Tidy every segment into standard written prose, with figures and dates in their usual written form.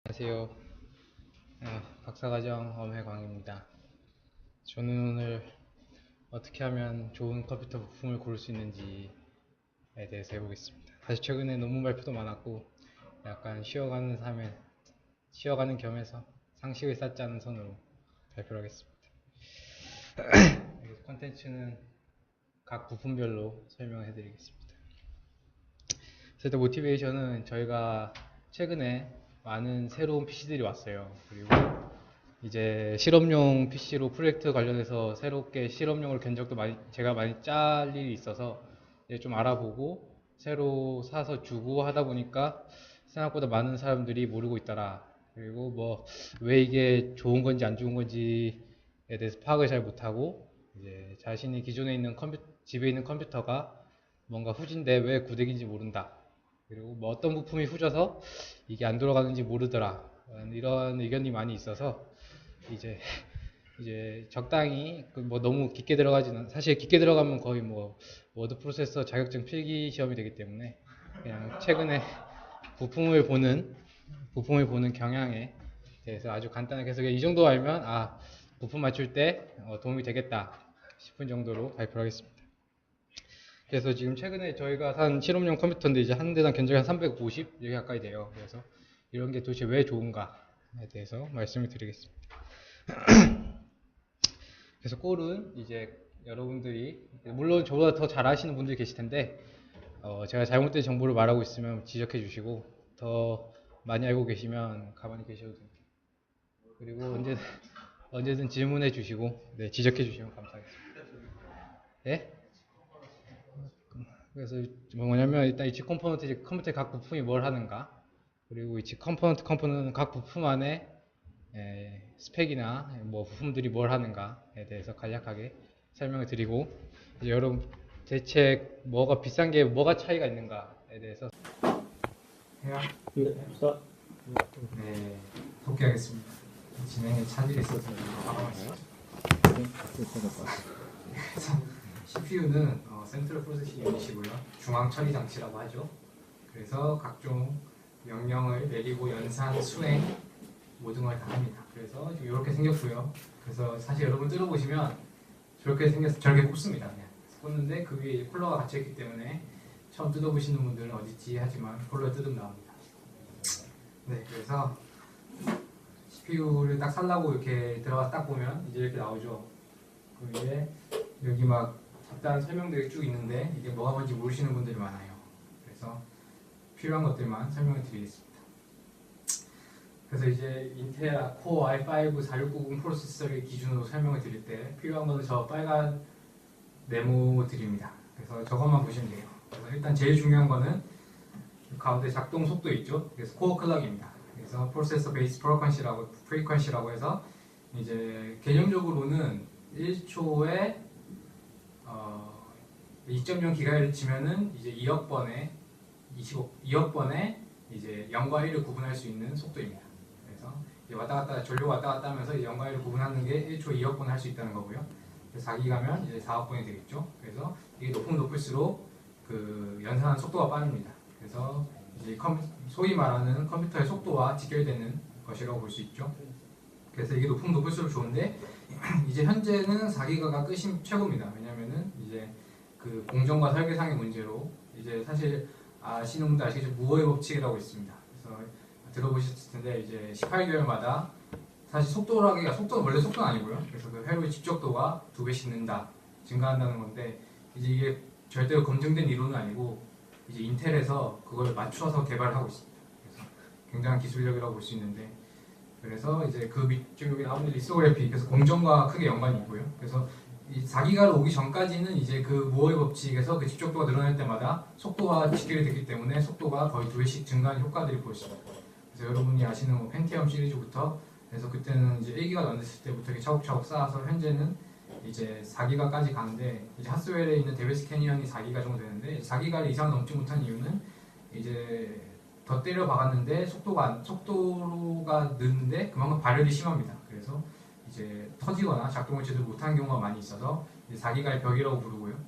안녕하세요. 박사과정 엄혜광입니다. 저는 오늘 어떻게 하면 좋은 컴퓨터 부품을 고를 수 있는지에 대해서 해보겠습니다. 사실 최근에 논문 발표도 많았고 약간 쉬어가는 겸해서 상식을 쌓자는 선으로 발표를 하겠습니다. 컨텐츠는 각 부품별로 설명해드리겠습니다. 일단 모티베이션은 저희가 최근에 많은 새로운 PC들이 왔어요. 그리고 이제 실험용 PC로 프로젝트 관련해서 새롭게 실험용으로 견적도 제가 많이 짤 일이 있어서 이제 좀 알아보고 새로 사서 주고 하다 보니까 생각보다 많은 사람들이 모르고 있더라. 그리고 뭐 왜 이게 좋은 건지 안 좋은 건지에 대해서 파악을 잘 못하고 이제 자신이 기존에 있는 집에 있는 컴퓨터가 뭔가 후진데 왜 구대기인지 모른다. 그리고 뭐 어떤 부품이 후져서 이게 안 돌아가는지 모르더라. 이런 의견이 많이 있어서 이제 적당히 뭐 너무 깊게 들어가지는, 사실 깊게 들어가면 거의 뭐 워드 프로세서 자격증 필기 시험이 되기 때문에 그냥 최근에 부품을 보는 경향에 대해서 아주 간단하게 해서 이 정도 알면 부품 맞출 때 도움이 되겠다 싶은 정도로 발표를 하겠습니다. 그래서 지금 최근에 저희가 산 실험용 컴퓨터인데 이제 한 대당 견적이 한 350 여기 가까이 돼요. 그래서 이런 게 도대체 왜 좋은가에 대해서 말씀을 드리겠습니다. 그래서 꼴은 이제 여러분들이 물론 저보다 더 잘 아시는 분들이 계실 텐데 제가 잘못된 정보를 말하고 있으면 지적해 주시고 더 많이 알고 계시면 가만히 계셔도 됩니다. 그리고 언제든 질문해 주시고 지적해 주시면 감사하겠습니다. 네? 그래서 뭐냐면 일단 이 칩 컴포넌트, 컴퓨터의 각 부품이 뭘 하는가, 그리고 이 칩 컴포넌트는 각 부품 안에 스펙이나 뭐 부품들이 뭘 하는가에 대해서 간략하게 설명을 드리고, 이제 여러분 대체 뭐가 비싼 게 뭐가 차이가 있는가에 대해서 해요? 네, 복귀하겠습니다. 진행에 차질이 있어서 바라봤어요. CPU는 센트럴 프로세싱 유닛이고요. 중앙 처리 장치라고 하죠. 그래서 각종 명령을 내리고 연산, 수행 모든 걸 다 합니다. 그래서 지금 이렇게 생겼고요. 그래서 사실 여러분 뜯어보시면 저렇게 꼽습니다. 그냥 꼽는데 그 위에 콜러가 갇혀있기 때문에 처음 뜯어보시는 분들은 어딨지 하지만 콜러 뜯으면 나옵니다. 네, 그래서 CPU를 딱 살라고 이렇게 들어가서 딱 보면 이제 이렇게 나오죠. 그 위에 여기 막 간단한 설명들이 쭉 있는데 이게 뭐가 뭔지 모르시는 분들이 많아요. 그래서 필요한 것들만 설명을 드리겠습니다. 그래서 이제 인텔 코어 i5 4690 프로세서를 기준으로 설명을 드릴 때 필요한 것은 저 빨간 네모들입니다. 그래서 저것만 보시면 돼요. 그래서 일단 제일 중요한 거는 가운데 작동 속도 있죠. 그래서 코어 클럭입니다. 그래서 프로세서 베이스 프리퀀시라고 해서 이제 개념적으로는 1초에 2.0GHz면은 이제 2억 번에 이제 0과 1을 구분할 수 있는 속도입니다. 그래서 전류 왔다 갔다 하면서 0과 1을 구분하는 게 1초 2억 번 할 수 있다는 거고요. 4기 가면 이제 4억 번이 되겠죠. 그래서 이게 높으면 높을수록 그 연산하는 속도가 빠릅니다. 그래서 이제 소위 말하는 컴퓨터의 속도와 직결되는 것이라고 볼 수 있죠. 그래서 이게 높으면 높을수록 좋은데 이제 현재는 4기가가 끝이 최고입니다. 왜냐면은 이제 그 공정과 설계상의 문제로 이제 사실 아시는 분들 아시겠지만 무어의 법칙이라고 있습니다. 그래서 들어보셨을 텐데 이제 18개월마다 사실 속도는 원래 속도는 아니고요. 그래서 그 회로의 집적도가 2배씩 증가한다는 건데 이제 이게 절대로 검증된 이론은 아니고 이제 인텔에서 그걸 맞춰서 개발하고 있습니다. 그래서 굉장한 기술력이라고 볼 수 있는데, 그래서 이제 그 밑쪽에 나오는 리소그래피, 그래서 공정과 크게 연관이 있고요. 그래서 이 4기가로 오기 전까지는 이제 그 무어의 법칙에서 그 집적도가 늘어날 때마다 속도와 직결이 됐기 때문에 속도가 거의 2배씩 증가하는 효과들이 보였습니다. 그래서 여러분이 아시는 뭐 펜티엄 시리즈부터, 그래서 그때는 이제 1기가 넘었을 때부터 이렇게 차곡차곡 쌓아서 현재는 이제 4기가까지 가는데, 이제 하스웰에 있는 데베스 캐니언이 4기가 정도 되는데 4기가 이상 넘지 못한 이유는 이제 더 때려 박았는데 속도가 느는데 그만큼 발열이 심합니다. 그래서 이제 터지거나 작동을 제대로 못하는 경우가 많이 있어서 4기가의 벽이라고 부르고요.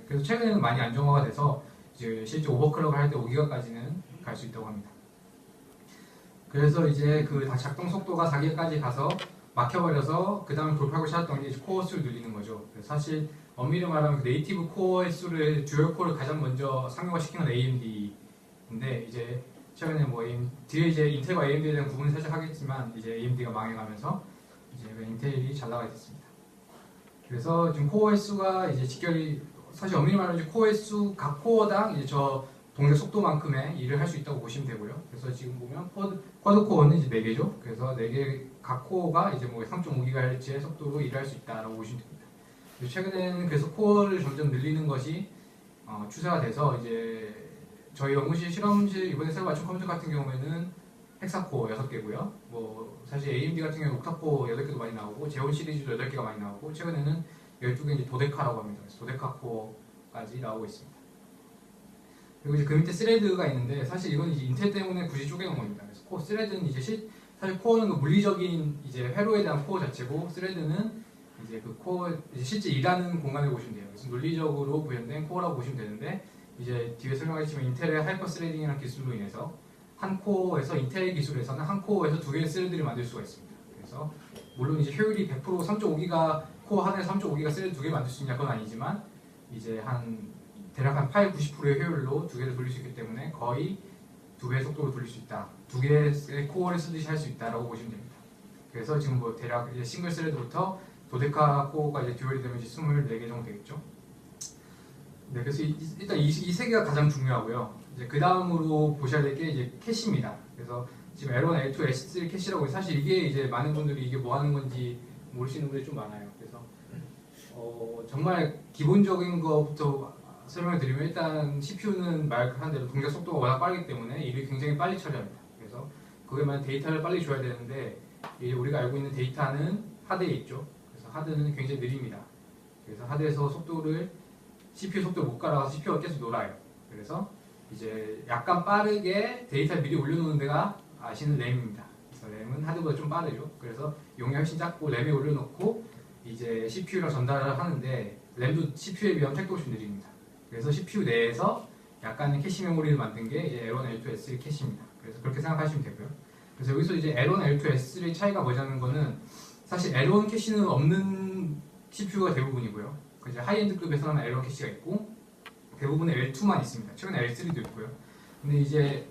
그래서 최근에는 많이 안정화가 돼서 이제 실제 오버클럭을 할 때 5기가까지는 갈 수 있다고 합니다. 그래서 이제 그 작동 속도가 4기가까지 가서 막혀버려서 그 다음에 돌파구 찾았던 게 이제 코어 수를 늘리는 거죠. 그래서 사실 엄밀히 말하면 그 네이티브 코어의 수를 듀얼 코어를 가장 먼저 상용화시킨 건 AMD인데 이제 최근에 뭐 뒤에 이제 인텔과 AMD에 대한 구분을 살짝 하겠지만 이제 AMD가 망해가면서 이제 인텔이 잘 나가게 됐습니다. 그래서 지금 코어의 수가 이제 직결이 사실 엄밀히 말하면 이제 코어의 수 각 코어당 이제 저 동작 속도만큼의 일을 할 수 있다고 보시면 되고요. 그래서 지금 보면 쿼드 코어는 이제 4개죠. 그래서 4개 각 코어가 이제 뭐 3.5GHz의 속도로 일을 할 수 있다라고 보시면 됩니다. 최근에는 그래서 코어를 점점 늘리는 것이 추세가 돼서 이제 저희 연구실 실험실 이번에 새로 맞춘 컴퓨터 같은 경우에는 헥사코어 6개고요. 뭐 사실 AMD 같은 경우는 옥타코어 8개도 많이 나오고 제온 시리즈도 8개가 많이 나오고 최근에는 12개 이제 도데카라고 합니다. 그래서 도데카 코어까지 나오고 있습니다. 그리고 이제 그 밑에 스레드가 있는데 사실 이건 이제 인텔 때문에 굳이 쪼개놓은 겁니다. 그래서 코어 스레드는 이제 사실 코어는 그 물리적인 이제 회로에 대한 코어 자체고 스레드는 이제 그 코어 이제 실제 일하는 공간을 보시면 돼요. 그래서 논리적으로 구현된 코어라고 보시면 되는데 이제 뒤에 설명하겠지만 인텔의 하이퍼 스레딩이라는 기술로 인해서 한 코어에서 인텔 기술에서는 한 코어에서 2개의 스레드를 만들 수가 있습니다. 그래서 물론 이제 효율이 100% 3.5기가 코어 하나에 3.5기가 스레드 2개 만들 수 있냐 그건 아니지만 이제 대략 한 8, 90%의 효율로 2개를 돌릴 수 있기 때문에 거의 2배의 속도로 돌릴 수 있다. 2개의 코어를 쓰듯이 할 수 있다라고 보시면 됩니다. 그래서 지금 뭐 대략 이제 싱글 스레드부터 도데카 코어가 이제 듀얼이 되면 이제 24개 정도 되겠죠. 네, 그래서 일단 이 세 개가 가장 중요하고요. 이제 그 다음으로 보셔야 될 게 이제 캐시입니다. 그래서 지금 L1, L2, S3 캐시라고 사실 이게 이제 많은 분들이 이게 뭐 하는 건지 모르시는 분들이 좀 많아요. 그래서 정말 기본적인 것부터 설명을 드리면 일단 CPU는 말한 대로 동작 속도가 워낙 빠르기 때문에 일을 굉장히 빨리 처리합니다. 그래서 그게만 데이터를 빨리 줘야 되는데 이제 우리가 알고 있는 데이터는 하드에 있죠. 그래서 하드는 굉장히 느립니다. 그래서 하드에서 속도를 CPU 속도 못 가라가서 CPU가 계속 놀아요. 그래서 이제 약간 빠르게 데이터를 미리 올려놓는 데가 아시는 램입니다. 그래서 램은 하드보다 좀 빠르죠. 그래서 용량이 훨씬 작고 램에 올려놓고 이제 CPU랑 전달을 하는데 램도 CPU에 비하면 택도 훨씬 느립니다. 그래서 CPU 내에서 약간의 캐시 메모리를 만든 게 이제 L1, L2, S3 캐시입니다. 그래서 그렇게 생각하시면 되고요. 그래서 여기서 이제 L1, L2, S3 차이가 뭐냐는 거는 사실 L1 캐시는 없는 CPU가 대부분이고요. 이제 하이엔드급에서는 L1 캐시가 있고 대부분의 L2만 있습니다. 최근에 L3도 있고요. 근데 이제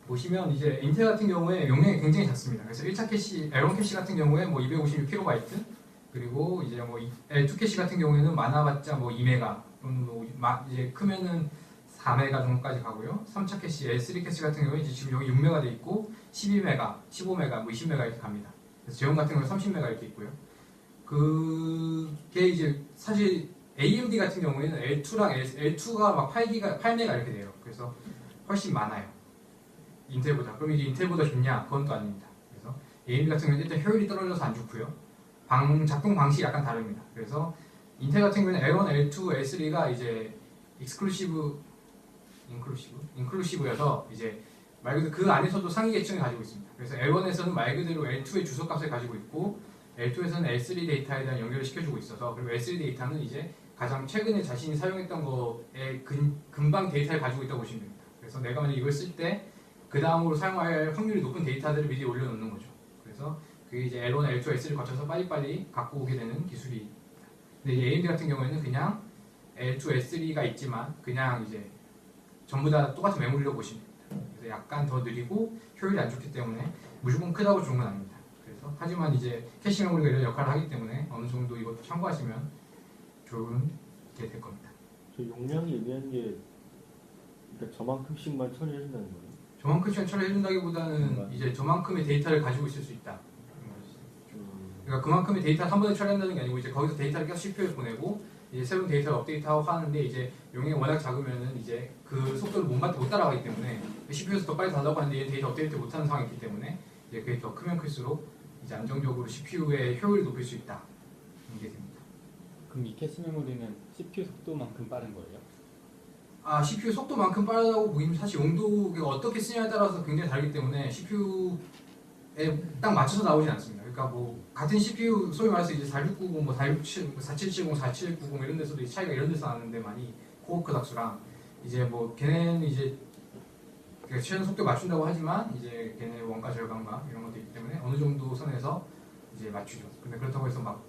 보시면 이제 인텔 같은 경우에 용량이 굉장히 작습니다. 그래서 1차 캐시, L1 캐시 같은 경우에 뭐 256KB 그리고 이제 뭐 L2 캐시 같은 경우에는 많아봤자 뭐 2메가 또는 뭐 이제 크면은 4메가 정도까지 가고요. 3차 캐시, L3 캐시 같은 경우에 이제 지금 여기 6메가 돼 있고 12메가, 15메가, 뭐 20메가 이렇게 갑니다. 그래서 제형 같은 경우에 30메가 이렇게 있고요. 그게 이제 사실 AMD 같은 경우에는 L2가 막 8메가 이렇게 돼요. 그래서 훨씬 많아요. 인텔보다. 그럼 이제 인텔보다 좋냐? 그건 또 아닙니다. 그래서 AMD 같은 경우는 일단 효율이 떨어져서 안 좋고요. 작동 방식이 약간 다릅니다. 그래서 인텔 같은 경우는 L1, L2, L3가 이제 인클루시브여서 이제 말 그대로 그 안에서도 상위 계층을 가지고 있습니다. 그래서 L1에서는 말 그대로 L2의 주소값을 가지고 있고 L2에서는 L3 데이터에 대한 연결을 시켜주고 있어서 그리고 L3 데이터는 이제 가장 최근에 자신이 사용했던 거에 금방 데이터를 가지고 있다고 보시면 됩니다. 그래서 내가 만약 이걸 쓸 때 그 다음으로 사용할 확률이 높은 데이터들을 미리 올려놓는 거죠. 그래서 그게 이제 L1, L2, L3를 거쳐서 빨리빨리 갖고 오게 되는 기술이. 근데 이제 AMD 같은 경우에는 그냥 L2, L3가 있지만 그냥 이제 전부 다 똑같은 메모리로 보시면 됩니다. 그래서 약간 더 느리고 효율이 안 좋기 때문에 무조건 크다고 좋은 건 아닙니다. 그래서 하지만 이제 캐시 메모리가 이런 역할을 하기 때문에 어느 정도 이것도 참고하시면 좋은 게 될 겁니다. 저 용량이 의미하는 게 그러니까 저만큼씩만 처리해준다는 거예요? 저만큼씩 처리해준다기보다는 이제 저만큼의 데이터를 가지고 있을 수 있다. 그러니까 그만큼의 데이터를 한 번에 처리한다는 게 아니고 이제 거기서 데이터를 계속 CPU에 보내고 이제 새로운 데이터를 업데이트하고 하는데 이제 용량이 워낙 작으면은 이제 그 속도를 못 따라가기 때문에 CPU에서 더 빨리 달라고 하는데 얘 데이터 업데이트 못하는 상황이 있기 때문에 이제 그게 더 크면 클수록 이제 안정적으로 CPU의 효율을 높일 수 있다. 이게 됩니다. 그럼 이 캐시 메모리는 CPU 속도만큼 빠른 거예요? CPU 속도만큼 빠르다고 보기는 사실 용도가 어떻게 쓰냐에 따라서 굉장히 다르기 때문에 CPU에 딱 맞춰서 나오진 않습니다. 그러니까 뭐 같은 CPU 소위 말해서 이제 4690, 뭐 4770, 4790 이런 데서도 이 차이가 이런 데서 나는데 많이 코어 닥수랑 이제 뭐 걔네는 이제 그러니까 최근 속도 맞춘다고 하지만 이제 걔네 원가 절감과 이런 것도 있기 때문에 어느 정도 선에서 이제 맞추죠. 근데 그렇다고 해서 막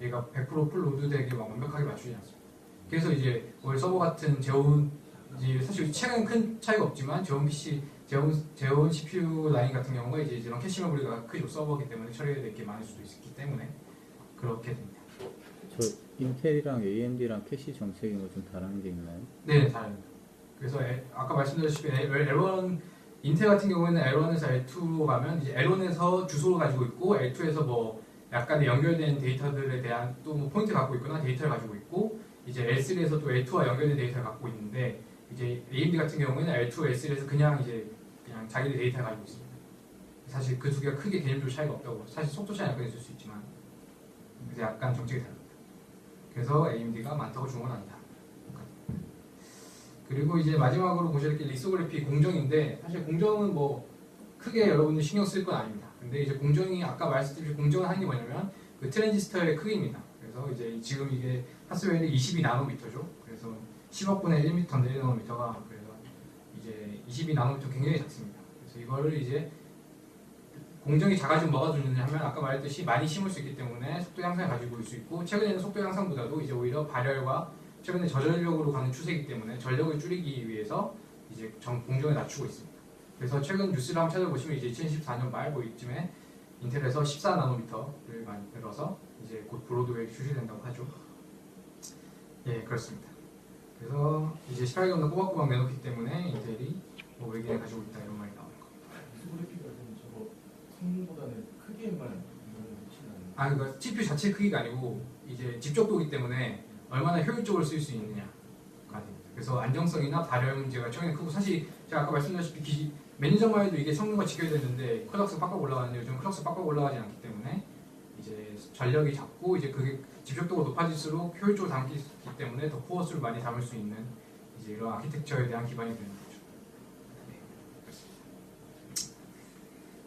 얘가 100%풀 로드되게 막 완벽하게 맞추지 않습니다. 그래서 이제 월 서버 같은 제온 이제 사실 최근 큰 차이가 없지만 제온 CPU 라인 같은 경우가 이제 이런 캐시 메모리가 크죠. 서버이기 때문에 처리해야 될 게 많을 수도 있기 때문에 그렇게 됩니다. 저 인텔이랑 AMD랑 캐시 정책이 뭐 좀 다른 게 있나요? 네, 다릅니다. 그래서 아까 말씀드렸다시피 L1 인텔 같은 경우에는 L1에서 L2로 가면 이제 L1에서 주소를 가지고 있고 L2에서 뭐 약간의 연결된 데이터들에 대한 또 뭐 포인트 갖고 있거나 데이터를 가지고 있고 이제 L3에서 또 L2와 연결된 데이터를 갖고 있는데 이제 AMD 같은 경우에는 L2, L3에서 그냥 자기들 데이터를 가지고 있습니다. 사실 그 두 개가 크게 개념적으로 차이가 없다고 사실 속도 차이 약간 있을 수 있지만 그래서 약간 정책이 다릅니다. 그래서 AMD가 많다고 준 건 아니다. 그리고 이제 마지막으로 보실 게 리소그래피 공정인데 사실 공정은 뭐 크게 여러분들 신경 쓸 건 아닙니다. 근데 이제 공정이 아까 말씀드린 공정을 하는 게 뭐냐면 그 트랜지스터의 크기입니다. 그래서 이제 지금 이게 하스웰이 22나노미터죠. 그래서 10억 분의 1m인데 1나노미터가 그래서 이제 22나노미터 굉장히 작습니다. 그래서 이거를 이제 공정이 작아지면 뭐가 좋느냐 하면 아까 말했듯이 많이 심을 수 있기 때문에 속도 향상을 가지고 올 수 있고 최근에는 속도 향상보다도 이제 오히려 발열과 최근에 저전력으로 가는 추세이기 때문에 전력을 줄이기 위해서 이제 공정을 낮추고 있습니다. 그래서 최근 뉴스를 한번 찾아보시면 이제 2014년 말 뭐 이쯤에 인텔에서 14나노미터를 만들어서 이제 곧 브로드웨이 출시된다고 하죠. 예, 그렇습니다. 그래서 이제 18개월도 꼬박꼬박 내놓기 때문에 인텔이 뭐 외기를 가지고 있다 이런 말이 나오는 겁니다. 리소그래피가 좀 저거 성능보다는 크기에만 영향을 미치는. 그러니까 CPU 자체 크기가 아니고 이제 집적도이기 때문에 얼마나 효율적으로 쓸 수 있느냐가 됩니다. 그래서 안정성이나 발열 문제가 최근에 크고 사실 제가 아까 말씀드렸다시피 몇 년 전만 해도 이게 성능과 지켜야 되는데 클럭스 빡빡 올라가는데 요즘 클럭스 빡빡 올라가지 않기 때문에 이제 전력이 작고 이제 그게 집적도가 높아질수록 효율적으로 담기 때문에 더 코어수를 많이 담을 수 있는 이제 이런 아키텍처에 대한 기반이 되는 거죠. 네, 그렇습니다.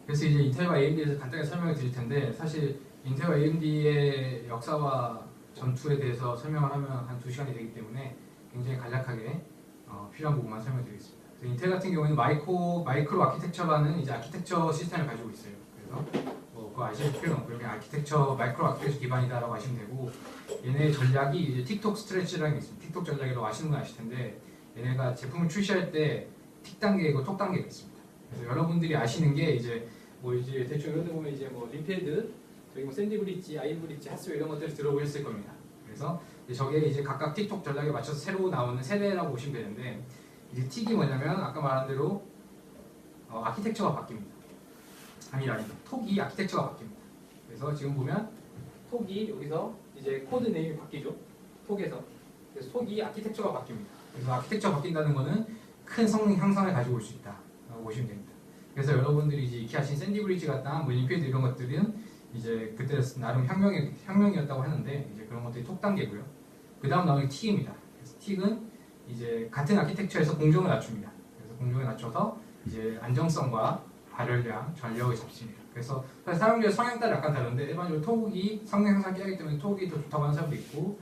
그래서 이제 인텔과 AMD에서 간단하게 설명을 드릴 텐데 사실 인텔과 AMD의 역사와 전투에 대해서 설명을 하면 한 2시간이 되기 때문에 굉장히 간략하게 필요한 부분만 설명드리겠습니다. 인텔 같은 경우에는 마이크로 아키텍처라는 이제 아키텍처 시스템을 가지고 있어요. 그래서 뭐 그거 아실 필요는 없고요. 그냥 마이크로 아키텍처 기반이다라고 하시면 되고 얘네 전략이 이제 틱톡 스트레치라는 게 있습니다. 틱톡 전략이라고 아시는 분 아실 텐데 얘네가 제품을 출시할 때 틱 단계이고 톡 단계가 있습니다. 그래서 여러분들이 아시는 게 이제 뭐 이제 대충 이런 데 보면 이제 뭐 림패드 저기 뭐 샌디 브릿지, 아이브 브릿지, 하스웨 이런 것들을 들어보셨을 겁니다. 그래서 저게 이제 각각 틱톡 전략에 맞춰서 새로 나오는 세대라고 보시면 되는데 이제 틱이 뭐냐면 아까 말한 대로 아키텍처가 바뀝니다. 톡이 아키텍처가 바뀝니다. 그래서 지금 보면 톡이 여기서 이제 코드 네임이 바뀌죠. 톡에서 그래서 톡이 아키텍처가 바뀝니다. 그래서 아키텍처가 바뀐다는 거는 큰 성능 향상을 가지고 올 수 있다라고 보시면 됩니다. 그래서 여러분들이 이제 익히 하신 샌디 브릿지 같다, 뭐 림패드 이런 것들은 이제 그때 나름 혁명이었다고 하는데 이제 그런 것들이 톡 단계고요. 그 다음 나오는 게 틱입니다. 그래서 틱은 이제 같은 아키텍처에서 공정을 낮춥니다. 그래서 공정을 낮춰서 이제 안정성과 발열량, 전력을 잡습니다. 그래서 사용자의 성향 따라 약간 다른데 일반적으로 톡이 성능 향상 깨기 때문에 톡이 더 좋다고 하는 사람도 있고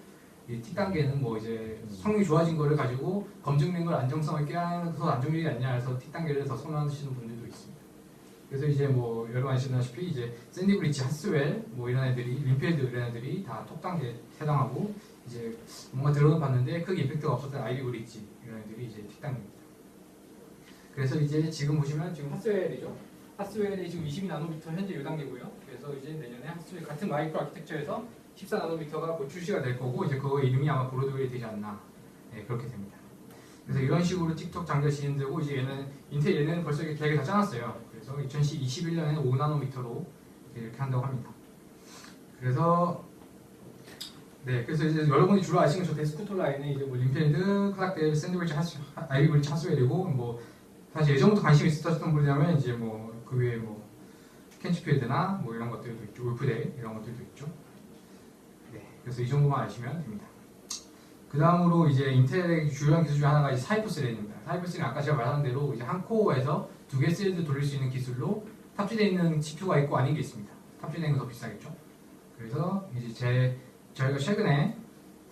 이 틱 단계는 뭐 이제 성능이 좋아진 거를 가지고 검증된 걸 안정성을 깨서 안정적이지 않냐 해서 틱 단계를 더 선호하시는 분들도 있습니다. 그래서 이제 뭐 여러분 아시다시피 이제 샌디 브릿지, 하스웰 뭐 이런 애들이 림필드 이런 애들이 다 톡 단계에 해당하고 이제 뭔가 들어는 봤는데 크게 임팩트가 없었던 아이비 브릿지 이런 애들이 이제 틱 단계입니다. 그래서 이제 지금 보시면 지금 하스웰이죠. 하스웰이 지금 22나노미터 현재 이 단계고요. 그래서 이제 내년에 하스웰 같은 마이크로 아키텍처에서 14나노미터가 곧 출시가 될 거고 이제 그 이름이 아마 브로드웨이 되지 않나 그렇게 됩니다. 그래서 이런 식으로 틱톡 장기가 진행되고 이제 얘는 벌써 계획을 다 짜놨어요. 그래서 2021년에는 5나노미터로 이렇게 한다고 합니다. 그래서 그래서 이제 여러분이 주로 아시는 저 데스크톱 라인에 이제 뭐 림필드, 클락델, 샌드위치, 아이비 브릿지, 하스웰이고 뭐 사실 예전부터 관심이 있었던 분이라면 이제 뭐 그 외에 뭐 켄치필드나 뭐 이런 것들도 있죠, 울프데일 이런 것들도 있죠. 그래서 이 정도만 아시면 됩니다. 그 다음으로 이제 인텔의 주요한 기술 중 하나가 이제 사이퍼 스레드입니다. 사이퍼 스레드는 아까 제가 말한 대로 이제 한 코어에서 2개 스레드 돌릴 수 있는 기술로 탑재되어 있는 CPU가 있고 아닌 게 있습니다. 탑재되는 건 더 비싸겠죠. 그래서 이제 저희가 최근에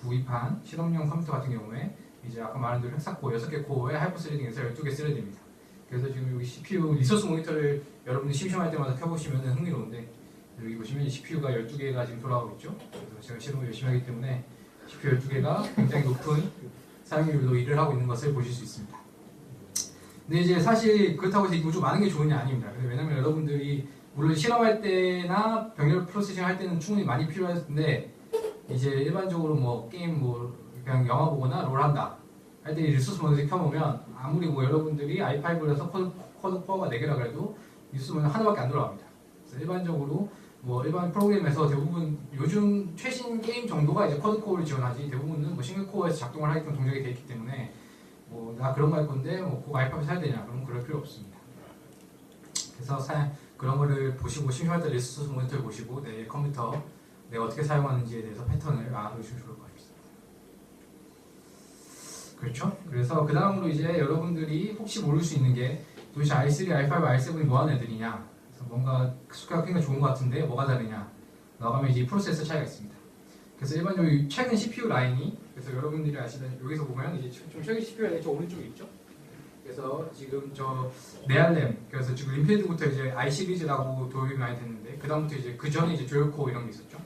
구입한 실험용 컴퓨터 같은 경우에 이제 아까 말한 대로 헥사코어 6개 코어에 하이퍼 스레딩에서 12개 스레드입니다. 그래서 지금 여기 CPU 리소스 모니터를 여러분들 심심할 때마다 켜보시면 흥미로운데 여기 보시면 CPU가 12개가 지금 돌아가고 있죠. 그래서 제가 실험을 열심히 하기 때문에 CPU 12개가 굉장히 높은 사용률로 일을 하고 있는 것을 보실 수 있습니다. 근데 이제 사실 그렇다고 해서 이거 많은 게 좋으냐 아닙니다. 왜냐면 여러분들이 물론 실험할 때나 병렬 프로세싱 할 때는 충분히 많이 필요한데 이제 일반적으로 뭐 게임 뭐 그냥 영화 보거나 롤 한다 할 때 리소스 모니터 켜보면 아무리 뭐 여러분들이 i5에서 코드 코어가 4개라 그래도 리소스 모니터 하나밖에 안 돌아갑니다. 그래서 일반적으로 뭐 일반 프로그램에서 대부분 요즘 최신 게임 정도가 이제 쿼드 코어를 지원하지 대부분은 뭐 싱글 코어에서 작동을 하게끔 동작이 되어 있기 때문에 뭐 나 그런 거 할 건데 뭐 꼭 i5 사야 되냐 그러면 그럴 필요 없습니다. 그래서 그런 거를 보시고 심심할 때 리소스 모니터를 보시고 내 컴퓨터 내가 어떻게 사용하는지에 대해서 패턴을 알아두시면 좋을 것 같습니다. 그렇죠? 그래서 그 다음으로 이제 여러분들이 혹시 모를 수 있는 게 도대체 i3, i5, i7이 뭐하는 애들이냐 그래서 뭔가 스퀘어 굉장히 좋은 것 같은데 뭐가 다르냐 라고 하면 이제 프로세서 차이가 있습니다. 그래서 일반적으로 최근 CPU 라인이 그래서 여러분들이 아시다시피 여기서 보면 이제 좀 최근 CPU 라인이 저 오른쪽에 있죠? 그래서 지금 저 네알렘 그래서 지금 림피드부터 이제 i 시리즈라고 도입이 많이 됐는데 그 다음부터 이제 그 전에 이제 듀얼코어 이런 게 있었죠.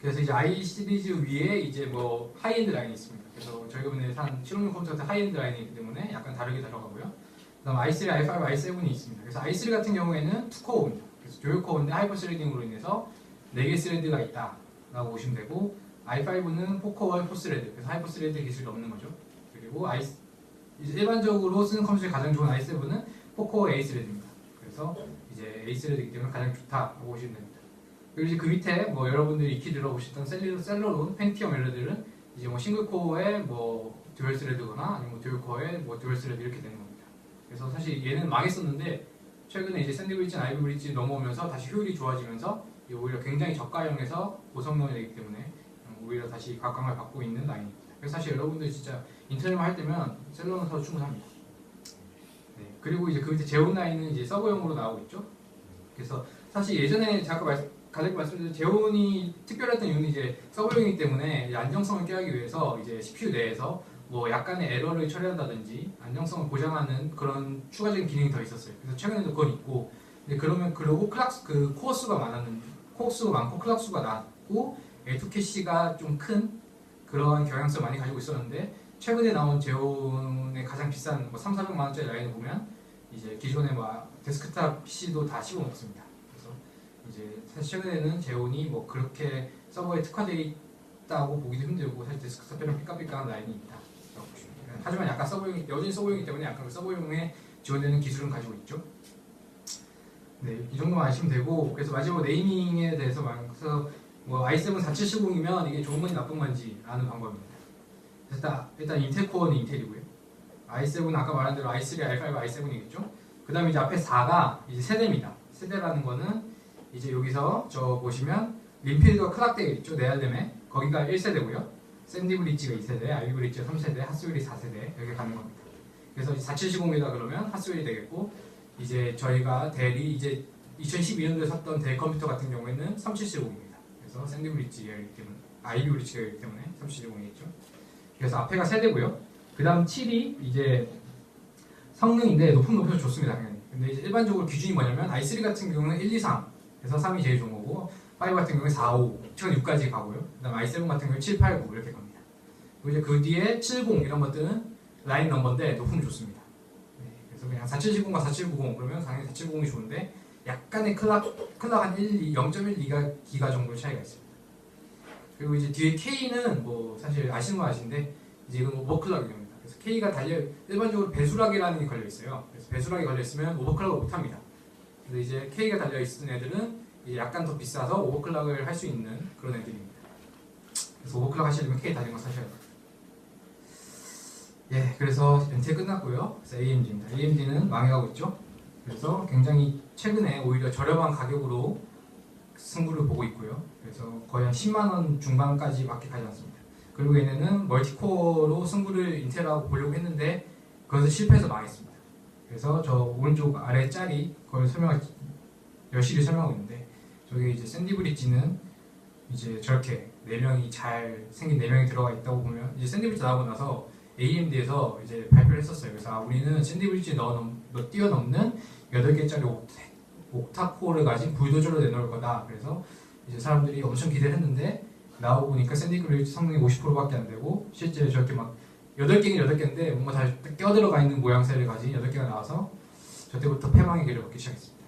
그래서 이제 i 시리즈 위에 이제 뭐 하이엔드 라인이 있습니다. 그래서 저희가 이번에 산 실용용 컴퓨터 같은 하이엔드 라인이기 때문에 약간 다르게 들어가고요. 그다음 i3, i5, i7이 있습니다. 그래서 i3 같은 경우에는 2코어입니다. 그래서 듀얼코어인데 하이퍼 스레딩으로 인해서 4개 스레드가 있다라고 보시면 되고 i5는 4코어의 4스레드 그래서 하이퍼 스레드 기술이 없는 거죠. 그리고 이제 일반적으로 쓰는 컴퓨터에 가장 좋은 i7은 4코어 A 스레드입니다. 그래서 이제 A 스레드이기 때문에 가장 좋다라고 보시면 됩니다. 그리고 이제 그 밑에 뭐 여러분들이 익히 들어보셨던 셀러론, 펜티엄 멜로들은 이제 뭐 싱글 코어의 뭐 듀얼 스레드거나 아니면 뭐 듀얼 코어의 뭐 듀얼 스레드 이렇게 되는 겁니다. 그래서 사실 얘는 망했었는데 최근에 이제 샌드 브릿지, 아이비 브릿지 넘어오면서 다시 효율이 좋아지면서 오히려 굉장히 저가형에서 고성능이 되기 때문에 오히려 다시 각광을 받고 있는 라인입니다. 그래서 사실 여러분들이 진짜 인터넷만 할 때면 셀러는 더 충분합니다. 네. 그리고 이제 그 밑에 제온 라인은 이제 서버용으로 나오고 있죠. 그래서 사실 예전에 제가 가장 말씀드린 제온이 특별했던 이유는 이제 서버용이기 때문에 이제 안정성을 꾀하기 위해서 이제 CPU 내에서 뭐 약간의 에러를 처리한다든지 안정성을 보장하는 그런 추가적인 기능이 더 있었어요. 그래서 최근에도 그건 있고, 근데 그러면 그러고 그 코어 수가 많고 클럭 수가 낮고 L2 캐시가 좀 큰 그러한 경향성을 많이 가지고 있었는데 최근에 나온 제온의 가장 비싼 뭐 3,400만 원짜리 라인을 보면 이제 기존의 뭐 데스크탑 PC도 다 씹어먹습니다. 그래서 이제 사실 최근에는 제온이 뭐 그렇게 서버에 특화되어 있다고 보기도 힘들고 사실 데스크탑이랑 삐까삐까한 라인이 있다. 하지만 약간 여전히 서버용이기 때문에 약간 그 서버용에 지원되는 기술은 가지고 있죠. 네, 이 정도만 아시면 되고 그래서 마지막으로 네이밍에 대해서 그래서 뭐 i7 4770이면 이게 좋은 건지 나쁜 건지 아는 방법입니다. 그래서 일단 인텔 코어는 인텔이고요. i7은 아까 말한 대로 i3, i5, i7이겠죠. 그 다음에 이제 앞에 4가 이제 세대입니다. 세대라는 거는 이제 여기서 저 보시면 림필드가 클락되어 있죠. 네알렘에 거기가 1세대고요. 샌디 브릿지가 2세대, 아이비 브릿지가 3세대, 핫스웰이 4세대 이렇게 가는 겁니다. 그래서 4770이다 그러면 핫스웰이 되겠고 이제 저희가 델이 이제 2012년도에 샀던 델 컴퓨터 같은 경우에는 3770입니다. 그래서 샌디 브릿지가 있기 때문에 아이비 브릿지가 있기 때문에 3770이겠죠. 그래서 앞에가 세대고요. 그 다음 7이 이제 성능인데 높여서 좋습니다. 당연히. 근데 이제 일반적으로 기준이 뭐냐면 i3 같은 경우는 1, 2, 3 그래서 3이 제일 좋은 거고 5 같은 경우에 4, 5, 최근 6까지 가고요. 그 다음 i7 같은 경우에 7, 8, 9 이렇게 갑니다. 그리고 이제 그 뒤에 70 이런 것들은 라인 넘버인데 높으면 좋습니다. 네, 그래서 그냥 4770과 4790 그러면 당연히 4790이 좋은데 약간의 클락 한 0.12 기가 정도 차이가 있습니다. 그리고 이제 뒤에 K는 뭐 사실 아시는 분 아시는데 이제 이건 오버클럭입니다. 그래서 K가 일반적으로 배수락이라는 게 걸려 있어요. 그래서 배수락이 걸려 있으면 오버클럭을 못 합니다. 근데 이제 K가 달려 있는 애들은 이제 약간 더 비싸서 오버클럭을 할 수 있는 그런 애들입니다. 그래서 오버클럭 하시려면 K 달린 거 사셔야 돼요. 예, 그래서 엔텔 끝났고요. 그래서 AMD입니다. AMD는 망해가고 있죠. 그래서 굉장히 최근에 오히려 저렴한 가격으로 승부를 보고 있고요. 그래서 거의 한 10만 원 중반까지밖에 가지 않습니다. 그리고 얘네는 멀티코어로 승부를 인텔하고 보려고 했는데 그것을 실패해서 망했습니다. 그래서 저 오른쪽 아래 짤이 그걸 여실히 설명하고 있는데 저기 이제 샌디 브릿지는 이제 저렇게 4명이 잘 생긴 4명이 들어가 있다고 보면 이제 샌디 브릿지 나오고 나서 AMD에서 이제 발표를 했었어요. 그래서 우리는 샌디 브리지 뛰어넘는 8개짜리 옥타코어를 가진 불도저를 내놓을 거다. 그래서 이제 사람들이 엄청 기대를 했는데 나오고 보니까 샌디 브리지 성능이 50%밖에 안 되고 실제 저렇게 막 8개는 8개인데 뭔가 다 껴들어가 있는 모양새를 가진 8개가 나와서 저때부터 패망의 길을 걷기 시작했습니다.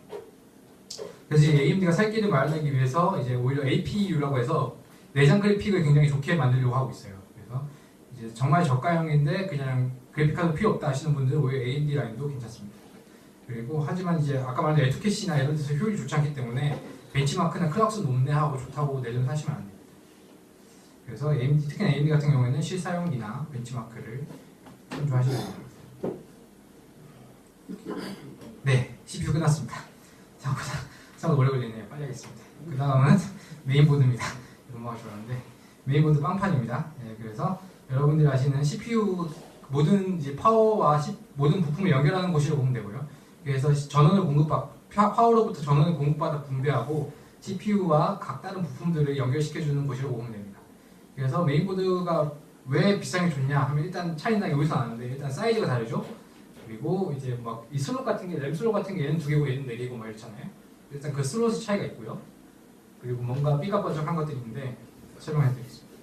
그래서 이제 AMD가 살 길을 마련하기 위해서 이제 오히려 APU라고 해서 내장 그래픽을 굉장히 좋게 만들려고 하고 있어요. 그래서 이제 정말 저가형인데 그냥 그래픽카드 필요 없다 하시는 분들은 오히려 AMD 라인도 괜찮습니다. 그리고 하지만 이제 아까 말한 에투캐시나 이런 데서 효율이 좋지 않기 때문에 벤치마크나 클락스 높네 하고 좋다고 내려서 하시면 안 됩니다. 그래서 AMD, 특히나 AMD 같은 경우에는 실사용기나 벤치마크를 참조하시면 됩니다. 네, CPU 끝났습니다. 생각보다 오래 걸리네요. 빨리 하겠습니다. 그 다음은 메인보드입니다. 넘어가시는데 메인보드 빵판입니다. 네, 그래서 여러분들이 아시는 CPU 모든 이제 파워와 모든 부품을 연결하는 곳이라고 보면 되고요. 그래서 파워로부터 전원을 공급받아 분배하고 CPU와 각 다른 부품들을 연결시켜주는 곳이라고 보면 됩니다. 그래서 메인보드가 왜 비싼 게 좋냐 하면 일단 차이나 여기서 나는데 일단 사이즈가 다르죠. 그리고 이제 막 이 슬롯 같은 게 램 슬롯 같은 게 얘는 2개고 얘는 4개고 막 이렇잖아요. 일단 그 슬롯의 차이가 있고요. 그리고 뭔가 삐까뻔쩍한 것들이 있는데 설명해드리겠습니다.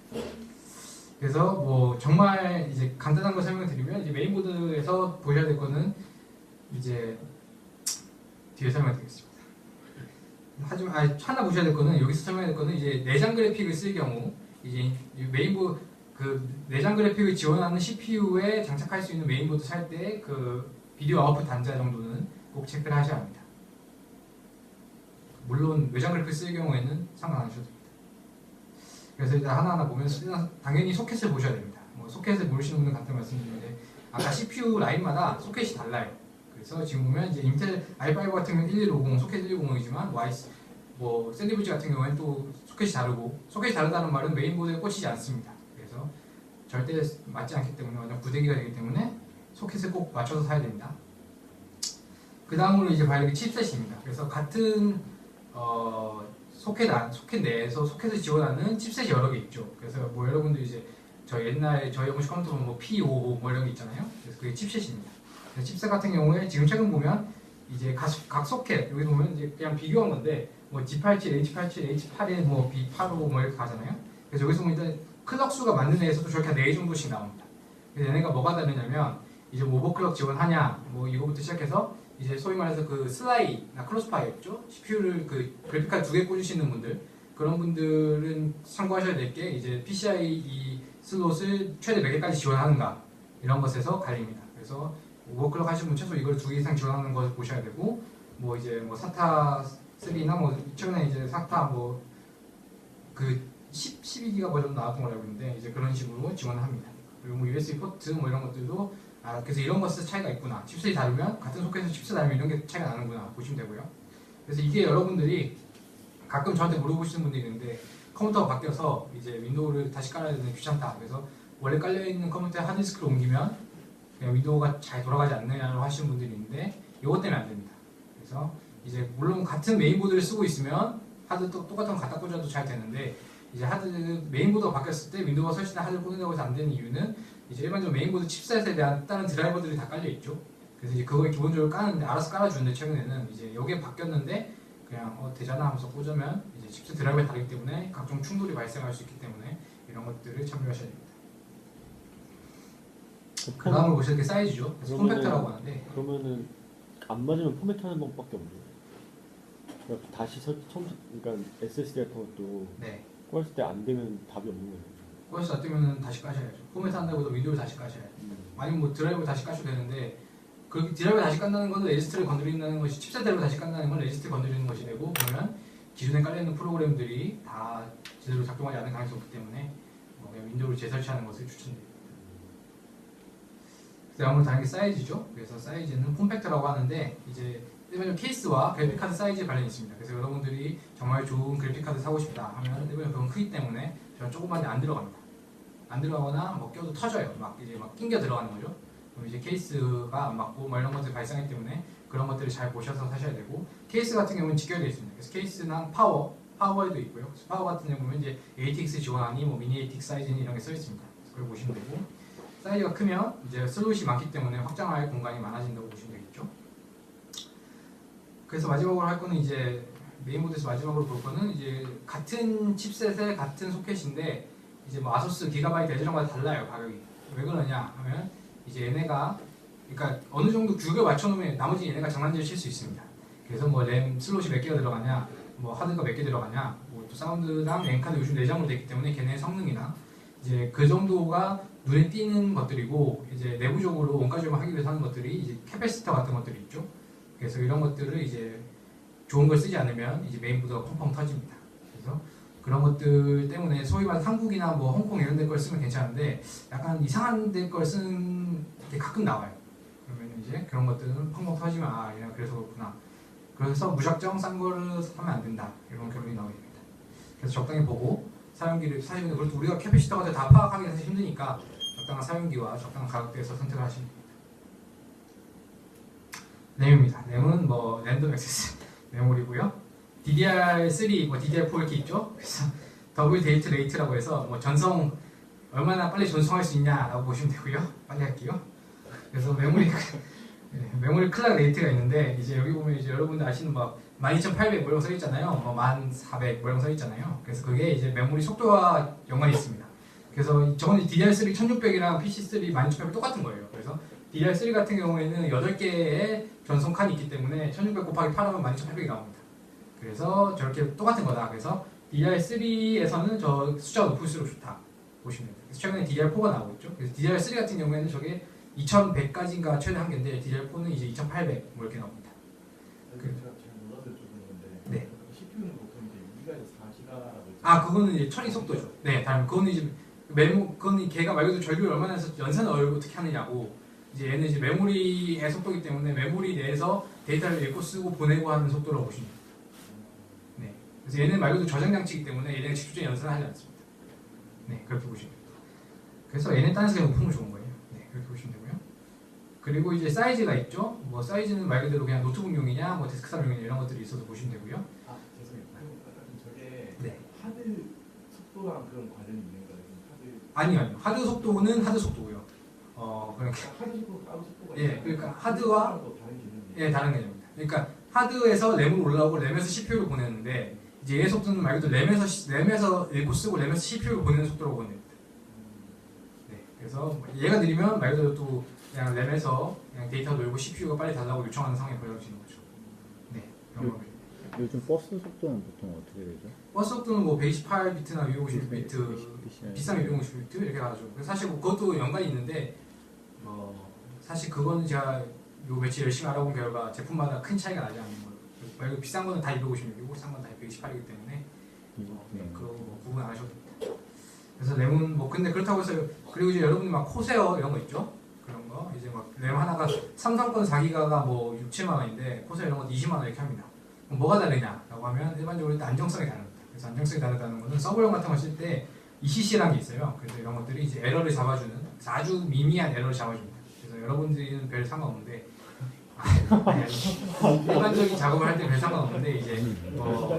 그래서 뭐 정말 이제 간단한 걸 설명드리면 이제 메인보드에서 보셔야 될 거는 이제 뒤에 설명드리겠습니다. 하지만 하나 보셔야 될 거는 여기서 설명할 거는 이제 내장 그래픽을 쓸 경우 이제 메인보드 그 내장 그래픽을 지원하는 CPU에 장착할 수 있는 메인보드 살 때 그 비디오 아웃풋 단자 정도는 꼭 체크를 하셔야 합니다. 물론 외장 그래픽 쓸 경우에는 상관 안 하셔도 됩니다. 그래서 일단 하나하나 보면 당연히 소켓을 보셔야 됩니다. 뭐 소켓을 모르시는 분은 간단히 말씀드리면 아까 CPU 라인마다 소켓이 달라요. 그래서 지금 보면 이제 인텔 i5 같은 경우는 1150 소켓 1150이지만 뭐 샌드위치 같은 경우에는 또 소켓이 다르고 소켓이 다르다는 말은 메인보드에 꽂히지 않습니다. 그래서 절대 맞지 않기 때문에 완전 부대기가 되기 때문에 소켓을 꼭 맞춰서 사야 됩니다. 그 다음으로 이제 봐야 될 게 칩셋입니다. 그래서 같은 소켓 내에서 소켓을 지원하는 칩셋이 여러 개 있죠. 그래서 뭐 여러분들 이제 옛날에 저희 영식 컴퓨터 보면 뭐 P55 뭐 이런 게 있잖아요. 그래서 그게 칩셋입니다. 칩셋 같은 경우에 지금 최근 보면 이제 각 소켓 여기 보면 이제 그냥 비교한 건데 뭐 G87, H87, H81, 뭐 B85 뭐 이렇게 가잖아요. 그래서 여기서 보면 일단 클럭 수가 맞는 애에서도 저렇게 4 정도씩 나옵니다. 그래서 얘네가 뭐가 다르냐면 이제 뭐 오버클럭 지원하냐 뭐 이거부터 시작해서 이제 소위 말해서 그 슬라이나 크로스파이어 있죠? CPU를 그 그래픽카드 2개 꽂으시는 분들 그런 분들은 참고하셔야 될 게 이제 PCI 이 슬롯을 최대 몇 개까지 지원하는가 이런 것에서 갈립니다. 그래서 오버클럭 하시는 분 최소 이걸 2개 이상 지원하는 것을 보셔야 되고 뭐 이제 뭐 사타 3나 뭐 최근에 이제 사타 뭐 그 12기가 버전 나왔던 걸 알고 있는데 이제 그런 식으로 지원을 합니다. 그리고 뭐 USB 포트 뭐 이런 것들도 그래서 이런 것에서 차이가 있구나. 칩셋이 다르면 같은 소켓에서 칩셋 다르면 이런 게 차이가 나는구나 보시면 되고요. 그래서 이게 여러분들이 가끔 저한테 물어보시는 분들이 있는데 컴퓨터가 바뀌어서 이제 윈도우를 다시 깔아야 되는 귀찮다. 그래서 원래 깔려있는 컴퓨터에 하드디스크를 옮기면 그냥 윈도우가 잘 돌아가지 않느냐고 하시는 분들이 있는데 이것 때문에 안 됩니다. 그래서 이제 물론 같은 메인보드를 쓰고 있으면 하드 똑같은 거 갖다 꽂아도 잘 되는데 이제 메인보드가 바뀌었을 때 윈도우가 설치된 하드를 꽂는다고 해서 안 되는 이유는 이제 일반적으로 메인보드 칩셋에 대한 다른 드라이버들이 다 깔려 있죠. 그래서 이제 그걸 기본적으로 까는데 알아서 깔아주는데 최근에는 이제 여기에 바뀌었는데 그냥 되잖아 하면서 꽂으면 이제 칩셋 드라이버가 다르기 때문에 각종 충돌이 발생할 수 있기 때문에 이런 것들을 참조하셔야 됩니다. 그 다음으로 보실 게 사이즈죠. 그래서 폼팩터라고 하는데 그러면은 안 맞으면 포맷하는 방법밖에 없네요. 그러니까 다시 그러니까 SSD 같은 것도 네. 꽂을 때 안 되면 답이 없는 거예요. 꽂아서 안 뜨면 다시 까셔야죠. 포맷 한다고도 윈도우를 다시 까셔야죠. 아니면 뭐 드라이버 다시 까셔도 되는데 그 드라이버 다시 깐다는 건 레지스트를 건드린다는 것이 칩셋 드라이버 다시 깐다는 건 레지스트 건드리는 것이 되고 그러면 기존에 깔려있는 프로그램들이 다 제대로 작동하지 않는 가능성이 있기 때문에 그냥 윈도우를 재설치하는 것을 추천드립니다. 그 다음으로 다른 게 사이즈죠. 그래서 사이즈는 폼팩터라고 하는데 이제 일반적으로 케이스와 그래픽카드 사이즈에 관련이 있습니다. 그래서 여러분들이 정말 좋은 그래픽카드 사고 싶다 하면 일반적으로 그건 크기 때문에 저는 조그만데 안 들어갑니다. 안 들어가거나 뭐 껴도 터져요. 이제 막 낑겨 들어가는 거죠. 그럼 이제 케이스가 안 맞고 뭐 이런 것들이 발생하기 때문에 그런 것들을 잘 보셔서 사셔야 되고 케이스 같은 경우는 직결되어 있습니다. 그래서 케이스랑 파워에도 있고요. 파워 같은 경우는 이제 ATX 지원하니 뭐 미니 ATX 사이즈니 이런 게 써 있습니다. 그걸 보시면 되고 사이즈가 크면 이제 슬롯이 많기 때문에 확장할 공간이 많아진다고 보시면 되겠죠. 그래서 마지막으로 할 거는 이제 메인보드에서 마지막으로 볼 거는 이제 같은 칩셋에 같은 소켓인데 이제 뭐 아소스 기가바이트 예전과 달라요 가격이. 왜 그러냐 하면 이제 얘네가 그러니까 어느 정도 규격을 맞춰놓으면 나머지 얘네가 장난질을 칠 수 있습니다. 그래서 뭐 램 슬롯이 몇 개가 들어가냐, 뭐 하드가 몇 개 들어가냐, 뭐 또 사운드랑 램카드 요즘 내장으로 되기 때문에 걔네의 성능이나 이제 그 정도가 눈에 띄는 것들이고 이제 내부적으로 원가적으로 하기 위해서 하는 것들이 이제 캐패시터 같은 것들이 있죠. 그래서 이런 것들을 이제 좋은 걸 쓰지 않으면 이제 메인보드가 펑펑 터집니다. 그래서 그런 것들 때문에 소위 말해 한국이나 뭐 홍콩 이런 데 걸 쓰면 괜찮은데 약간 이상한 데 걸 쓰는 게 가끔 나와요. 그러면 이제 그런 것들은 펑펑 터지면 아 얘가 그래서 그렇구나. 그래서 무작정 싼 거를 하면 안 된다. 이런 결론이 나오게 됩니다. 그래서 적당히 보고 사용기를 사시면 그래도 우리가 캐패시터가 다 파악하기가 사실 힘드니까 적당한 사용기와 적당한 가격대에서 선택을 하시면 됩니다. 램입니다. 램은 뭐 랜덤 액세스 메모리고요. DDR3, 뭐 DDR4 이렇게 있죠. 그래서 더블 데이트 레이트라고 해서 뭐 전송 얼마나 빨리 전송할 수 있냐라고 보시면 되고요. 빨리 할게요. 그래서 메모리 클락 레이트가 있는데 이제 여기 보면 이제 여러분들 아시는 막 12800 뭐라고 써 있잖아요. 뭐 1400 뭐라고 써 있잖아요. 그래서 그게 이제 메모리 속도와 연관이 있습니다. 그래서 저건 DDR3 1600이랑 PC3 12800 똑같은 거예요. 그래서 DDR3 같은 경우에는 8개의 전송 칸이 있기 때문에 1600 곱하기 8하면 12800이 나옵니다. 그래서 저렇게 똑같은 거다. 그래서 DDR3에서는 저 숫자가 높을수록 좋다 보시면 됩니다. 그래서 최근에 DDR4가 나오고 있죠. 그래서 DDR3 같은 경우에는 저게 2100까지인가 최대 한계인데 DDR4는 이제 2800 뭐 이렇게 나옵니다. 제가 잘 몰라서 여쭤보는 건데 네. CPU는 보통 이제 2기가에서 4기가라고 아 그거는 이제 처리 속도죠. 네, 다른 그거는 이제 그거는 걔가 말 그대로 전류를 얼마나 해서 연산을 어떻게 하느냐고. 이제 얘는 이제 메모리의 속도이기 때문에 메모리 내에서 데이터를 읽고 쓰고 보내고 하는 속도라고 보시면 됩니다. 네. 그래서 얘는 말 그대로 저장 장치이기 때문에 얘네가 직접적인 연산을 하지 않습니다. 네, 그렇게 보시면 됩니다. 그래서 얘는 딴 식의 높은 거 좋은 거예요. 네, 그렇게 보시면 되고요. 그리고 이제 사이즈가 있죠. 뭐 사이즈는 말 그대로 그냥 노트북용이냐, 뭐 데스크탑용이냐 이런 것들이 있어서 보시면 되고요. 아 죄송해요. 그럼 저게 네. 하드 속도랑 그런 관련이 있는 거예요? 아니요. 하드 속도는 하드 속도고요. 그러니까 하드 속도 따로 속도가 예, 있어요? 그러니까 하드와 또 다른 개념이에요? 예, 다른 개념입니다. 그러니까 하드에서 램으로 올라오고 램에서 CPU를 보내는데 이제 얘 속도는 말 그대로 램에서 읽고 쓰고 램에서 CPU를 보내는 속도라고 보면 됩니다. 네, 그래서 얘가 느리면 말 그대로 또 그냥 램에서 그냥 데이터 놀고 CPU가 빨리 달라고 요청하는 상황이 벌어지는 거죠. 네, 그런 겁니다. 요즘 버스 속도는 보통 어떻게 되죠? 버스 속도는 뭐 128비트나 256비트, 비싸면 250비트 이렇게 가죠. 그래서 사실 뭐 그것도 연관이 있는데 사실 그거는 제가 요 며칠 열심히 알아본 결과 제품마다 큰 차이가 나지 않는 거예요. 말고 비싼 거는 다 256이고 싼 건 다 228이기 때문에 그거 뭐 구분 안 하셔도 됩니다. 그래서 램은 뭐 근데 그렇다고 해서 그리고 이제 여러분이 막 코세어 이런 거 있죠? 그런 거 이제 막 램 하나가 삼성 건 4기가가 뭐 6, 7만 원인데 코세어 이런 것도 20만 원 이렇게 합니다. 그럼 뭐가 다르냐라고 하면 일반적으로 일단 안정성이 다릅니다. 그래서 안정성이 다르다는 거는 서버용 같은 거 쓸 때 ECC라는 게 있어요. 그래서 이런 것들이 이제 에러를 잡아주는 그래서 아주 미미한 에러를 잡아줍니다. 그래서 여러분들은 별 상관없는데 일반적인 작업을 할 때 별 상관없는데 이제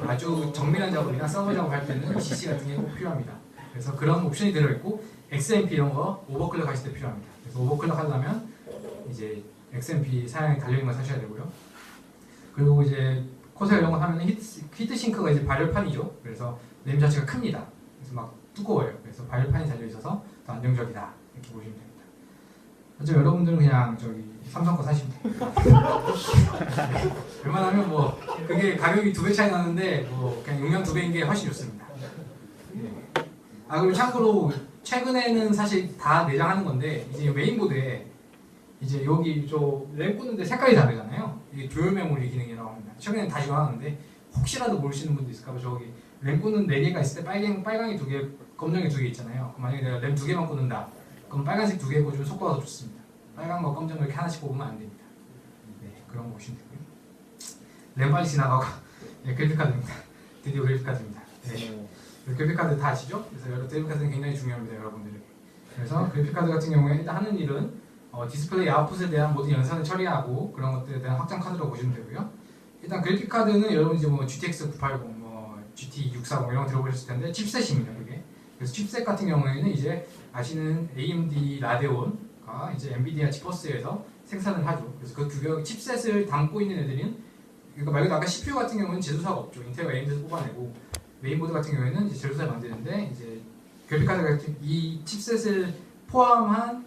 아주 정밀한 작업이나 서버 작업할 때는 ECC 같은 게 꼭 필요합니다. 그래서 그런 옵션이 들어있고 XMP 이런 거 오버클럭 하실 때 필요합니다. 그래서 오버클럭 하려면 이제 XMP 사양이 달려있는 걸 사셔야 되고요. 그리고 이제 코세어 이런 거 하면 히트싱크가 이제 발열판이죠. 그래서 램 자체가 큽니다. 그래서 막 두꺼워요. 그래서 발열판이 달려있어서 더 안정적이다 이렇게 보시면 됩니다. 어차피 여러분들은 그냥 저기 삼성 거 사시면 돼요. 웬만하면 뭐 그게 가격이 2배 차이 나는데 뭐 그냥 용량 2배인 게 훨씬 좋습니다. 네. 아 그리고 참고로 최근에는 사실 다 내장하는 건데 이제 메인보드에 이제 여기 저 램 꽂는데 색깔이 다르잖아요. 이게 듀얼 메모리 기능이라고 합니다. 최근에는 다 지원하는데 혹시라도 모르시는 분도 있을까봐 저기 램 꽂는 4개가 있을 때 빨강이 2개, 검정이 2개 있잖아요. 그럼 만약에 내가 램 2개만 꽂는다. 그럼 빨간색 2개 꽂으면 속도가 더 좋습니다. 빨간거 검정 거 이렇게 하나씩 꽂으면 안 됩니다. 네, 그런 거 보시면 되고요. 램 빨리 지나가고 네, 그래픽카드입니다. 드디어 그래픽카드입니다. 네. 그래픽카드 다 아시죠? 그래서 그래픽카드는 굉장히 중요합니다, 여러분들에게. 그래서 그래픽카드 같은 경우에 일단 하는 일은 디스플레이 아웃풋에 대한 모든 연산을 처리하고 그런 것들에 대한 확장 카드라고 보시면 되고요. 일단 그래픽카드는 여러분 이제 뭐 GTX 980, 뭐 GT 640 이런 거 들어보셨을 텐데 칩셋입니다. 그게 그래서 칩셋 같은 경우에는 이제 아시는 AMD 라데온과 이제 엔비디아 지포스에서 생산을 하죠. 그래서 그 규격 칩셋을 담고 있는 애들은 그러니까 말 그대로 아까 CPU 같은 경우는 제조사가 없죠. 인텔과 AMD에서 뽑아내고 메인보드 같은 경우에는 이제 제조사를 만드는데 이제 그래픽카드 같은 이 칩셋을 포함한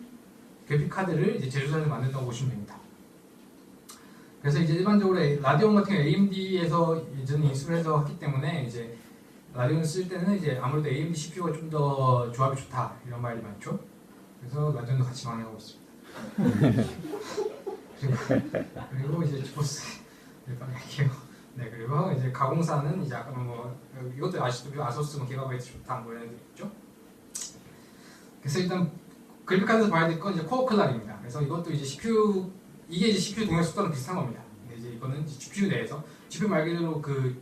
그래픽카드를 이제 제조사에서 만든다고 보시면 됩니다. 그래서 이제 일반적으로 라데온 같은 경우 AMD에서 예전에 인수를 해서 했기 때문에 이제 라데온을 쓸 때는 이제 아무래도 AMD CPU가 좀 더 조합이 좋다 이런 말이 많죠. 그래서 라데온도 같이 망하고 있습니다. 그리고 이제 지포스 빨리 할게요. 네, 그리고 이제 가공사는 이제 아까 뭐 이것도 아시죠? 아소스 뭐 기가바이트 좋다 뭐 이런 애들 있죠. 그래서 일단 그래픽카드에서 봐야 될 건 이제 코어 클락입니다. 그래서 이것도 이제 CPU 이게 이제 CPU 동작 속도랑 비슷한 겁니다. 근데 이제 이거는 이제 GPU 내에서 GPU 말 그대로 그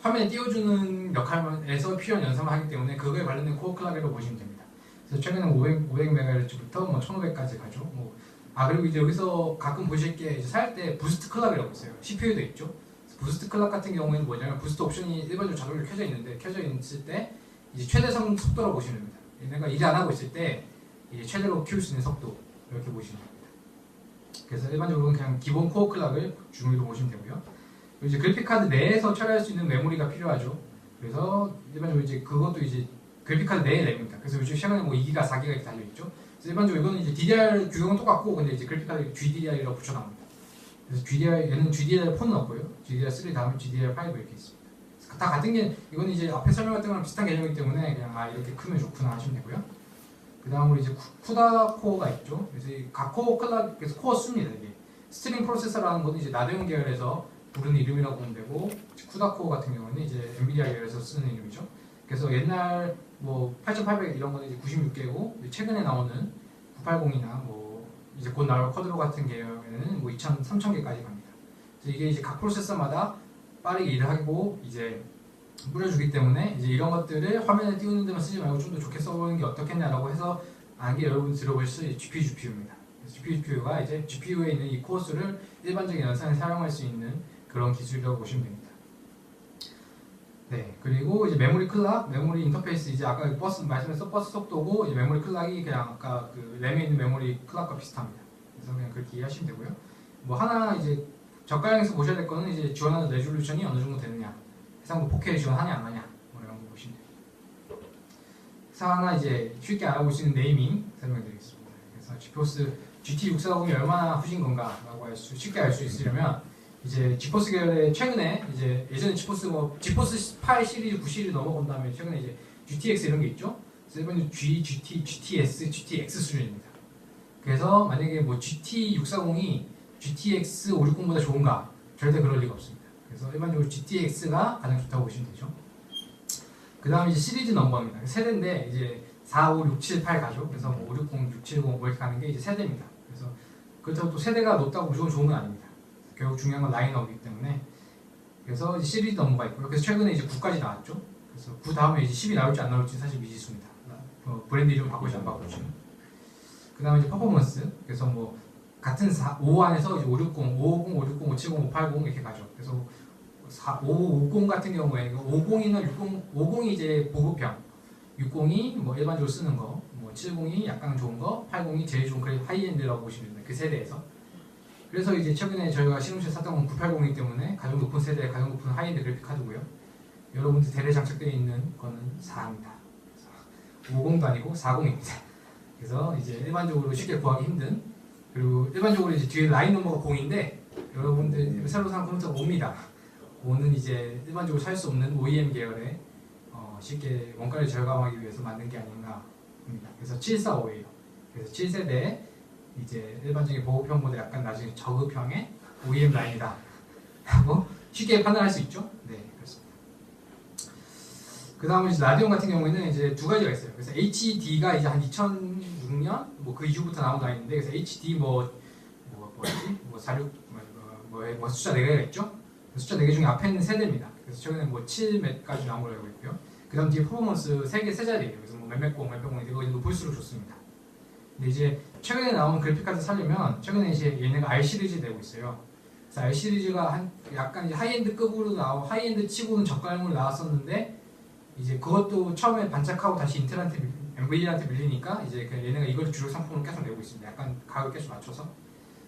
화면에 띄워주는 역할에서 필요한 연산을 하기 때문에 그거에 관련된 코어 클락이라고 보시면 됩니다. 그래서 최근에 500MHz부터 뭐 1500까지 가죠. 뭐 그리고 이제 여기서 가끔 보실 게 이제 살 때 부스트 클락이라고 있어요. CPU도 있죠. 부스트 클락 같은 경우에는 뭐냐면 부스트 옵션이 일반적으로 자동으로 켜져 있는데 켜져 있을 때 이제 최대성 속도라고 보시면 됩니다. 얘네가 일 안 하고 있을 때 이제 최대로 키울 수 있는 속도 이렇게 보시면 됩니다. 그래서 일반적으로는 그냥 기본 코어 클락을 중위로 보시면 되고요. 그리고 이제 그래픽 카드 내에서 처리할 수 있는 메모리가 필요하죠. 그래서 일반적으로 이제 그것도 이제 그래픽 카드 내에 램입니다. 그래서 요즘 최근에 뭐 2기가, 4기가 이렇게 달려 있죠. 그래서 일반적으로 이거는 이제 DDR 규격은 똑같고 근데 이제 그래픽 카드 GDDR이라고 붙여 나옵니다. 그래서 얘는 GDDR4는 없고요. GDDR3 다음에 GDDR5 이렇게 있습니다. 다 같은 게 이거는 이제 앞에 설명했던 거랑 비슷한 개념이기 때문에 그냥 이렇게 크면 좋구나 하시면 되고요. 그 다음으로 이제 쿠다 코어가 있죠. 그래서 각 코어 클락, 그래서 코어 수입니다. 이게 스트링 프로세서라는 것은 이제 나데온 계열에서 부르는 이름이라고 보면 되고, 쿠다 코어 같은 경우는 이제 엔비디아 계열에서 쓰는 이름이죠. 그래서 옛날 뭐 8800 이런 거는 이제 96개고, 최근에 나오는 980이나 뭐 이제 곧 나올 쿼드로 같은 계열에는 뭐 2000, 3000개까지 갑니다. 그래서 이게 이제 각 프로세서마다 빠르게 일을 하고 이제 뿌려주기 때문에 이제 이런 것들을 화면에 띄우는 데만 쓰지 말고 좀 더 좋게 써보는 게 어떻겠냐라고 해서 아는 게 여러분 들어보실 GPU입니다. GPU가 이제 GPU에 있는 이 코어 수를 일반적인 연산에 사용할 수 있는 그런 기술이라고 보시면 됩니다. 네, 그리고 이제 메모리 클락, 메모리 인터페이스 이제 아까 말씀했던 버스 속도고 이제 메모리 클락이 그냥 아까 그 램에 있는 메모리 클락과 비슷합니다. 그래서 그냥 그렇게 이해하시면 되고요. 뭐 하나 이제 저가형에서 보셔야 될 거는 이제 지원하는 레졸루션이 어느 정도 되느냐, 해상도 4K 지원하냐 안 하냐 뭐 이런 거 보시면 돼요. 그래서 하나 이제 쉽게 알아볼 수 있는 네이밍 설명드리겠습니다. 그래서 지포스 GT640이 얼마나 후진 건가라고 쉽게 알 수 있으려면 이제 지포스 계열의 최근에 이제 예전에 지포스 8 시리즈, 9 시리즈 넘어간 다음에 최근에 이제 GTX 이런 게 있죠. 그래서 이번에 GT, GTS, GTX 수준입니다. 그래서 만약에 뭐 GT640이 GTX 560보다 좋은가? 절대 그럴 리가 없습니다. 그래서 일반적으로 GTX가 가장 좋다고 보시면 되죠. 그 다음에 이제 시리즈 넘버입니다. 세대인데 이제 4, 5, 6, 7, 8 가죠. 그래서 뭐 560, 670 뭐 이렇게 가는 게 이제 세대입니다. 그래서 그렇다고 또 세대가 높다고 무조건 좋은 건 아닙니다. 결국 중요한 건 라인업이기 때문에 그래서 이제 시리즈 넘버가 있고요. 그래서 최근에 이제 9까지 나왔죠. 그래서 9 다음에 이제 10이 나올지 안 나올지 사실 미지수입니다. 브랜드 이름 바꿀지 안 바꿀지. 그 다음에 이제 퍼포먼스. 그래서 뭐 같은 5 안에서 이제 560, 550, 560, 570, 580 이렇게 가죠. 그래서 550 같은 경우에 50이나 60, 50이 이제 보급형, 60이 뭐 일반적으로 쓰는 거, 뭐 70이 약간 좋은 거, 80이 제일 좋은 그래도 하이엔드라고 보시면 됩니다. 그 세대에서. 그래서 이제 최근에 저희가 실험실에 샀던 건 980이기 때문에 가장 높은 세대, 가장 높은 하이엔드 그래픽 카드고요. 여러분들 대래 장착되어 있는 거는 4입니다. 50도 아니고 40입니다. 그래서 이제 일반적으로 쉽게 구하기 힘든, 그리고 일반적으로 이제 뒤에 라인 넘버가 0인데 여러분들 새로 산 컴퓨터가 5입니다. 5는 이제 일반적으로 살 수 없는 OEM 계열의 쉽게 원가를 절감하기 위해서 만든 게 아닌가 합니다. 그래서 745예요. 그래서 7세대 이제 일반적인 보급형보다 약간 나중에 저급형의 OEM 라인이다 하고 쉽게 판단할 수 있죠. 네, 그렇습니다. 그 다음에 이제 라디온 같은 경우에는 이제 두 가지가 있어요. 그래서 HD가 이제 한 2006년 뭐 그 이후부터 나온 라인인데, 그래서 HD 뭐지? 뭐 46 뭐 숫자 4개가 있죠. 숫자 4개 중에 앞에 있는 세대입니다. 그래서 최근에 뭐 7몇까지 나온 걸로 알고 있고요. 그 다음 뒤에 퍼포먼스 3개 세 자리예요. 그래서 뭐 몇몇공, 몇백공이 이거 높을수록 좋습니다. 근데 이제 최근에 나온 그래픽카드 살려면 최근에 이제 얘네가 R 시리즈 되고 있어요. 그래서 R 시리즈가 한 약간 이제 하이엔드급으로 하이엔드 치고는 저가형으로 나왔었는데 이제 그것도 처음에 반짝하고 다시 엔비디아한테 밀리니까 이제 그냥 얘네가 이걸 주력 상품으로 계속 내고 있습니다. 약간 가격을 계속 맞춰서.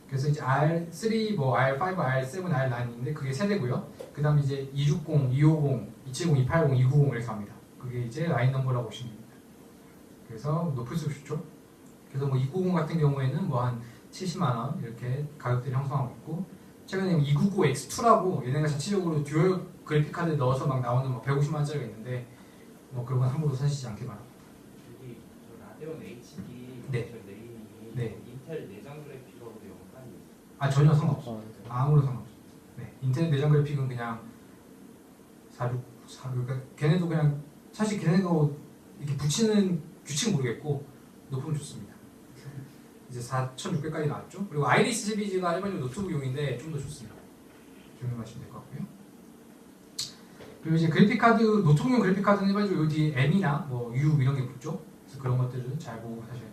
그래서 이제 R3, 뭐 R5, R7, R9인데 그게 세대고요. 그다음에 이제 260, 250, 270, 280, 290 이렇게 갑니다. 그게 이제 라인 넘버라고 보시면 됩니다. 그래서 높을수록 좋죠. 그래서 뭐 290 같은 경우에는 뭐 한 70만 원 이렇게 가격들이 형성하고 있고, 최근에 299 X2라고 얘네가 자체적으로 듀얼 그래픽 카드 넣어서 막 나오는 뭐 150만 원짜리가 있는데 뭐 그런 건 함부로 사시지 않길 바랍니다. 여기 저 라데온 HD 네. 저 네임이 네. 인텔 내장 그래픽하고도 연관이 있어요. 아 전혀 상관없어요. 아, 아무런 상관없어요. 네. 인텔 내장 그래픽은 그냥 4 그러니까 걔네도 그냥 사실 걔네도 이렇게 붙이는 규칙 모르겠고 높으면 좋습니다. 이제 4,600까지 나왔죠. 그리고 아이리스 시리즈가 일반적으로 노트북용인데 좀 더 좋습니다. 적용하시면 될 것 같고요. 그리고 이제 그래픽 카드, 노트북용 그래픽 카드는 일반적으로 여기 뒤에 M이나 뭐 U 이런 게 붙죠. 그래서 그런 것들을 잘 보고 사셔야 돼요.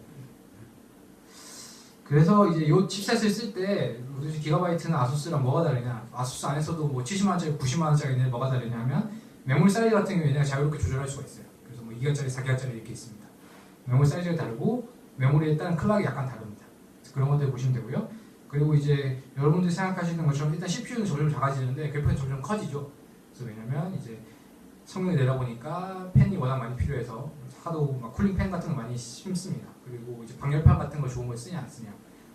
그래서 이제 이 칩셋을 쓸 때 기가바이트는 아수스랑 뭐가 다르냐? 아수스 안에서도 뭐 70만 원짜리, 90만 원짜리는 뭐가 다르냐면 메모리 사이즈 같은 경우에 얘네가 자유롭게 조절할 수가 있어요. 그래서 뭐 2기가짜리, 4기가짜리 이렇게 있습니다. 메모리 사이즈가 다르고 메모리에 따른 클락이 약간 다릅니다. 그래서 그런 것들 보시면 되고요. 그리고 이제 여러분들이 생각하시는 것처럼 일단 CPU는 점점 작아지는데 그래픽은 점점 커지죠. 그래서 왜냐면 이제 성능이 내다 보니까 팬이 워낙 많이 필요해서 하도 막 쿨링 팬 같은 거 많이 심습니다. 그리고 이제 방열판 같은 거 좋은 걸 쓰냐 안 쓰냐,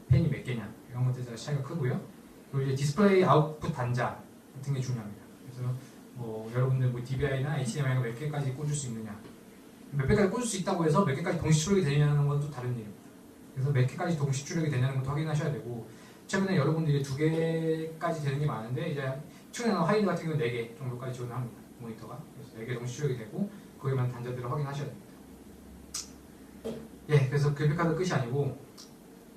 팬이 몇 개냐 이런 것들에 차이가 크고요. 그리고 이제 디스플레이 아웃풋 단자 같은 게 중요합니다. 그래서 뭐 여러분들 뭐 DVI나 HDMI가 몇 개까지 꽂을 수 있느냐, 몇 개까지 꽂을 수 있다고 해서 몇 개까지 동시 출력이 되느냐는 건 또 다른 일입니다. 그래서 몇 개까지 동시 출력이 되냐는 것도 확인하셔야 되고, 최근에 여러분들이 2개까지 되는 게 많은데 이제 최근에는 하이드 같은 경우는 4개 정도까지 지원을 합니다. 모니터가. 그래서 4개 동시 출력이 되고 거기만 단자들을 확인하셔야 됩니다. 예, 그래서 그래픽카드 끝이 아니고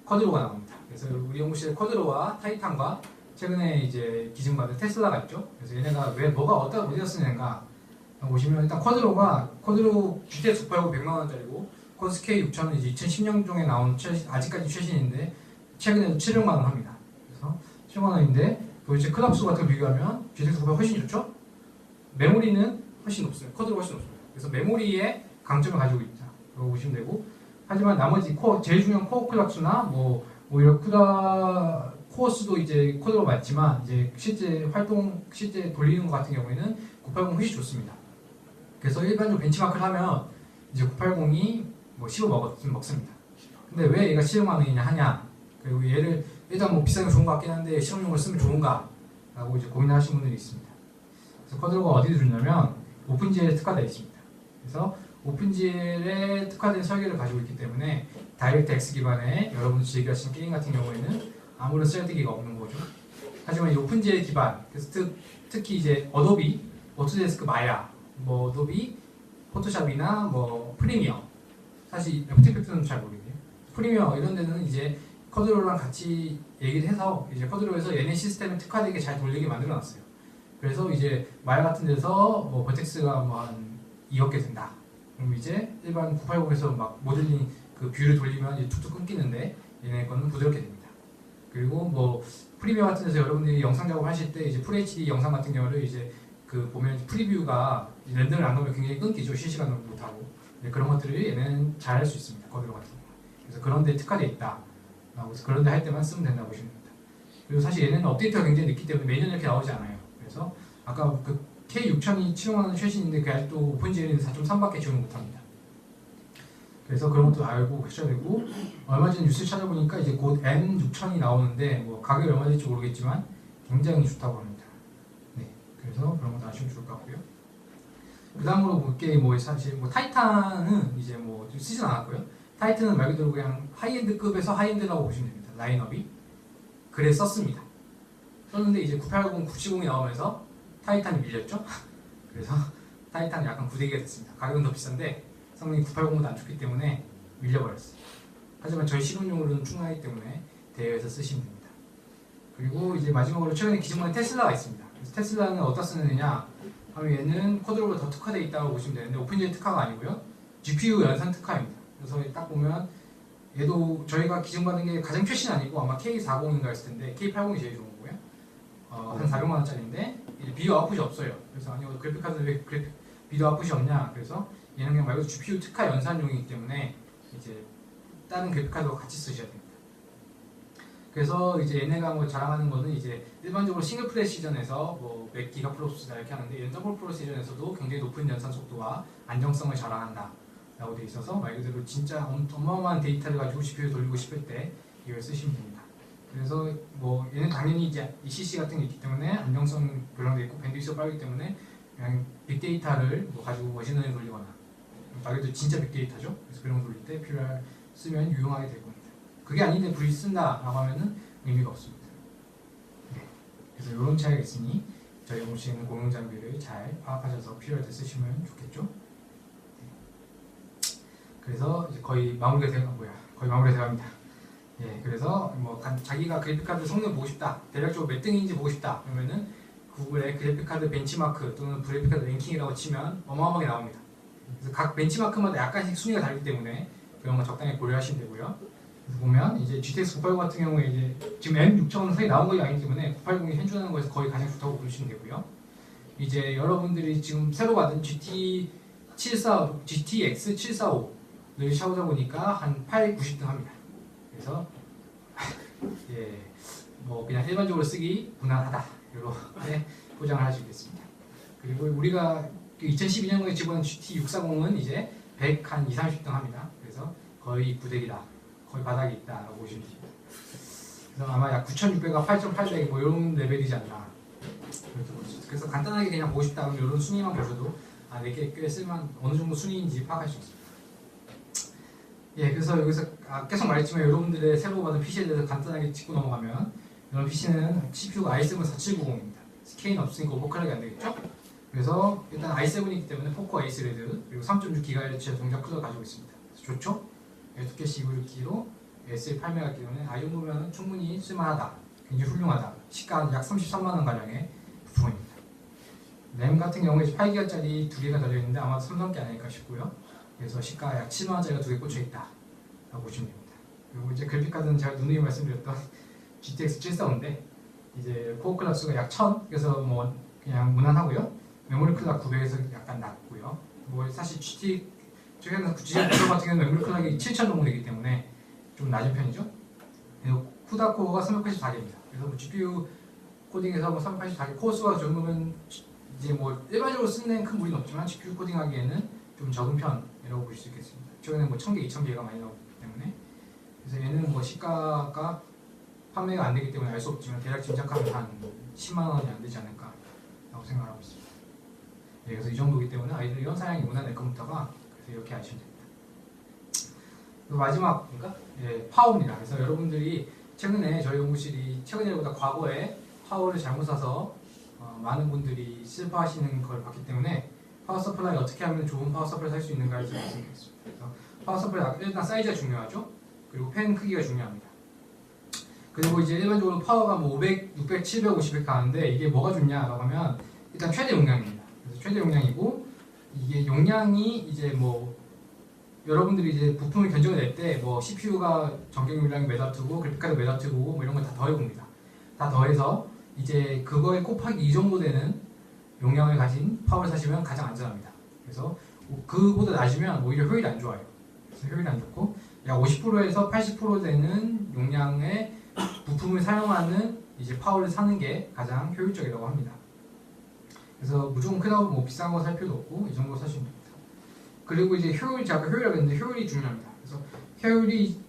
쿼드로가 나옵니다. 그래서 우리 연구실에 쿼드로와 타이탄과 최근에 이제 기증받은 테슬라가 있죠. 그래서 얘네가 왜 뭐가 어디다 쓰는가 보시면, 일단 쿼드로 GTX 980 100만 원짜리고 쿼드 K6000은 이제 2010년종에 나온 아직까지 최신인데 최근에도 700만 원 합니다. 그래서 700만 원인데 도대체 클락수 같은 거 비교하면 GTX 980 훨씬 좋죠? 메모리는 훨씬 높습니다. 쿼드로가 훨씬 높습니다. 그래서 메모리의 강점을 가지고 있다. 그러고 보시면 되고, 하지만 나머지 제일 중요한 코어 클락수나 뭐 오히려 코어 수도 이제 쿼드로가 맞지만 이제 실제 돌리는 것 같은 경우에는 980 훨씬 좋습니다. 그래서 일반적으로 벤치마크를 하면 이제 980이 뭐 10을 먹습니다. 근데 왜 얘가 700만 원이냐 하냐, 그리고 얘를 일단 뭐 비싸게 좋은 것 같긴 한데 실험용으로 쓰면 좋은가 라고 이제 고민하시는 분들이 있습니다. 그래서 쿼드로가 어디에 들어있냐면 오픈GL에 특화되어 있습니다. 그래서 오픈GL에 특화된 설계를 가지고 있기 때문에 다이렉트X 기반의 여러분이 즐겨하시는 게임 같은 경우에는 아무런 쓸데기가 없는 거죠. 하지만 이 오픈GL 기반, 그래서 특히 이제 어도비, 오토데스크 마야, 뭐 어도비, 포토샵이나 뭐 프리미어, 사실 애프터 이펙트는 잘 모르겠네요. 프리미어 이런 데는 이제 쿼드로랑 같이 얘기를 해서 이제 쿼드로에서 얘네 시스템을 특화되게 잘 돌리게 만들어놨어요. 그래서 이제 마야 같은 데서 뭐 버텍스가 뭐 한 2억 개 된다. 그럼 이제 일반 980에서 막 모델링 그 뷰를 돌리면 이제 툭툭 끊기는데 얘네 거는 부드럽게 됩니다. 그리고 뭐 프리미어 같은 데서 여러분들이 영상 작업하실 때 이제 FHD 영상 같은 경우를 이제 그 보면 프리뷰가 렌더를 안 넣으면 굉장히 끊기죠. 실시간으로 못하고. 네, 그런 것들을 얘는 잘 할 수 있습니다. 쿼드로 같은 경우. 그래서 그런 데 특화되어 있다. 그래서 그런 데 할 때만 쓰면 된다고 보시면 됩니다. 그리고 사실 얘네는 업데이트가 굉장히 늦기 때문에 매년 이렇게 나오지 않아요. 그래서 아까 그 K6000이 700만 원 최신인데 그 아직도 오픈GL은 4.3밖에 지원을 못합니다. 그래서 그런 것도 알고 계셔야 되고, 얼마 전에 뉴스 찾아보니까 이제 곧 M6000이 나오는데 뭐 가격이 얼마 될지 모르겠지만 굉장히 좋다고 합니다. 네, 그래서 그런 것도 아시면 좋을 것 같고요. 그 다음으로 볼 게 뭐 사실 뭐 타이탄은 이제 뭐 쓰진 않았고요. 타이탄은 말 그대로 그냥 하이엔드급에서 하이엔드라고 보시면 됩니다. 라인업이. 그래 썼습니다. 썼는데 이제 980, 970이 나오면서 타이탄이 밀렸죠. 그래서 타이탄이 약간 구대기가 됐습니다. 가격은 더 비싼데 성능이 980보다 안 좋기 때문에 밀려버렸어요. 하지만 저희 실험용으로는 충분하기 때문에 대여해서 쓰시면 됩니다. 그리고 이제 마지막으로 최근에 기증받은 테슬라가 있습니다. 그래서 테슬라는 어디다 쓰느냐 하면 얘는 쿼드로가 더 특화되어 있다고 보시면 되는데 오픈GL 특화가 아니고요. GPU 연산 특화입니다. 그래서 딱 보면 얘도 저희가 기증받은 게 가장 최신 아니고 아마 K40인가 했을 텐데 K80이 제일 좋은 거고요. 한 400만 원짜리인데 이제 비교 아웃풋이 없어요. 그래서 아니 그래픽카드 왜 비도와 풋이 없냐? 그래서 얘는 그냥 말 그대로 GPU 특화 연산용이기 때문에 이제 다른 그래픽카드와 같이 쓰셔야 됩니다. 그래서 이제 얘네가 뭐 자랑하는 거는 이제 일반적으로 싱글 프레시전에서 뭐 몇 기가 플롭스다 이렇게 하는데 얘는 더블 프레시전에서도 굉장히 높은 연산 속도와 안정성을 자랑한다 라고 되어 있어서 말 그대로 진짜 어마어마한 데이터를 가지고 CPU 돌리고 싶을 때 이걸 쓰시면 됩니다. 그래서 뭐 얘는 당연히 이제 ECC 같은 게 있기 때문에 안정성 보장되어 있고 밴드위스가 빠르기 때문에 그냥 빅데이터를 뭐 가지고 머신러닝 돌리거나 말 그대로 진짜 빅데이터죠. 그래서 그런 거 돌릴 때 쓰면 유용하게 될 겁니다. 그게 아닌데 불이 쓴다라고 하면은 의미가 없습니다. 네. 그래서 이런 차이가 있으니 저희 공시에는 공용 장비를 잘 파악하셔서 필요할 때 쓰시면 좋겠죠. 네. 그래서 이제 거의 마무리가 돼갑니다. 예, 그래서 뭐 자기가 그래픽카드 성능 보고 싶다, 대략적으로 몇 등인지 보고 싶다 그러면은 구글에 그래픽카드 벤치마크 또는 그래픽카드 랭킹이라고 치면 어마어마하게 나옵니다. 그래서 각 벤치마크마다 약간씩 순위가 다르기 때문에 그런 거 적당히 고려하시면 되고요. 그래서 보면 이제 GTX 980 같은 경우에 이제 지금 M6000 사이 나온 것이 아니기 때문에 980이 현존하는 거에서 거의 가장 좋다고 보시면 되고요. 이제 여러분들이 지금 새로 받은 GTX 745를 샤우다 보니까 한 8, 90등 합니다. 그래서 예, 뭐 그냥 일반적으로 쓰기 무난하다 이렇게 포장을 할 수 있겠습니다. 그리고 우리가 2012년도에 집어넣은 GT640은 이제 100 한 2, 30등 합니다. 그래서 거의 구대기다, 거의 바닥에 있다라고 보시면 됩니다. 그래서 아마 약 9600과 8800 뭐 이런 레벨이지 않나. 그래서 간단하게 그냥 보고 싶다 그러면 이런 순위만 보셔도 내게 꽤 쓸만 어느 정도 순위인지 파악할 수 있습니다. 예, 그래서 여기서 계속 말했지만 여러분들의 새로 받은 PC에 대해서 간단하게 짚고 넘어가면 이런 PC는 CPU가 i7-4790입니다. K는 없으니까 오버클럭이 안 되겠죠? 그래서 일단 i7이기 때문에 4코어 A 스레드 그리고 3.6GHz의 동작 클럭을 가지고 있습니다. 그래서 좋죠? 두께씨 296기로 S8메가 때문에 이 정도면 충분히 쓸만하다, 굉장히 훌륭하다. 시가 약 33만원 가량의 부품입니다. 램 같은 경우에 8기가짜리 2개가 달려있는데 아마 삼성게 아닐까 싶고요. 그래서 시가 약 7만원짜리가 2개 꽂혀있다 라고 보시면 됩니다. 그리고 이제 그래픽카드는 제가 누누이 말씀드렸던 GTX 745인데 이제 코어 클럭 수가 약 1000, 그래서 뭐 그냥 무난하고요. 메모리 클럭 900에서 약간 낮고요. 뭐 사실 GT 최근에 GT9 같은 경우는 메모리 클럭이 7000 정도 되기 때문에 좀 낮은 편이죠. 그리고 쿠다 코어가 384개입니다. 그래서 뭐 GPU 코딩에서 뭐 384개 코어 수가 정도면 이제 뭐 일반적으로 쓰는 데는 큰 무리는 없지만 GPU 코딩하기에는 좀 적은 편이라고 보실 수 있겠습니다. 최근에 뭐 1000개, 2000개가 많이 나오기 때문에 그래서 얘는 뭐 시가가 판매가 안 되기 때문에 알 수 없지만 대략 짐작하면 한 10만 원이 안 되지 않을까 라고 생각하고 있습니다. 네, 그래서 이 정도이기 때문에 아이들 이런 사양이 무난할 컴퓨터가 그래서 이렇게 아시면 됩니다. 그리고 마지막인가? 예, 파워입니다. 그래서 여러분들이 최근에 저희 연구실이 최근에보다 과거에 파워를 잘못 사서 많은 분들이 슬퍼하시는 걸 봤기 때문에 파워 서플라이 어떻게 하면 좋은 파워 서플라이 살 수 있는가를 좀 말씀드리겠습니다. 그래서 파워 서플라이 일단 사이즈가 중요하죠. 그리고 팬 크기가 중요합니다. 그리고 이제 일반적으로 파워가 뭐 500, 600, 750에 가는데 이게 뭐가 좋냐라고 하면 일단 최대 용량입니다. 그래서 최대 용량이고 이게 용량이 이제 뭐 여러분들이 이제 부품을 견적을 낼 때 뭐 CPU가 전격 용량이 몇 와트고 그래픽카드 몇 와트고 뭐 이런 거 다 더해봅니다. 다 더해서 이제 그거에 곱하기 2 정도 되는 용량을 가진 파워를 사시면 가장 안전합니다. 그래서 그보다 낮으면 오히려 효율이 안 좋아요. 그래서 효율이 안 좋고 약 50%에서 80% 되는 용량의 부품을 사용하는 이제 파워를 사는 게 가장 효율적이라고 합니다. 그래서 무조건 크다고 뭐 비싼 거 살 필요도 없고 이 정도 사시면 됩니다. 그리고 이제 효율, 제가 아까 효율이라고 했는데 효율이 중요합니다. 그래서 효율이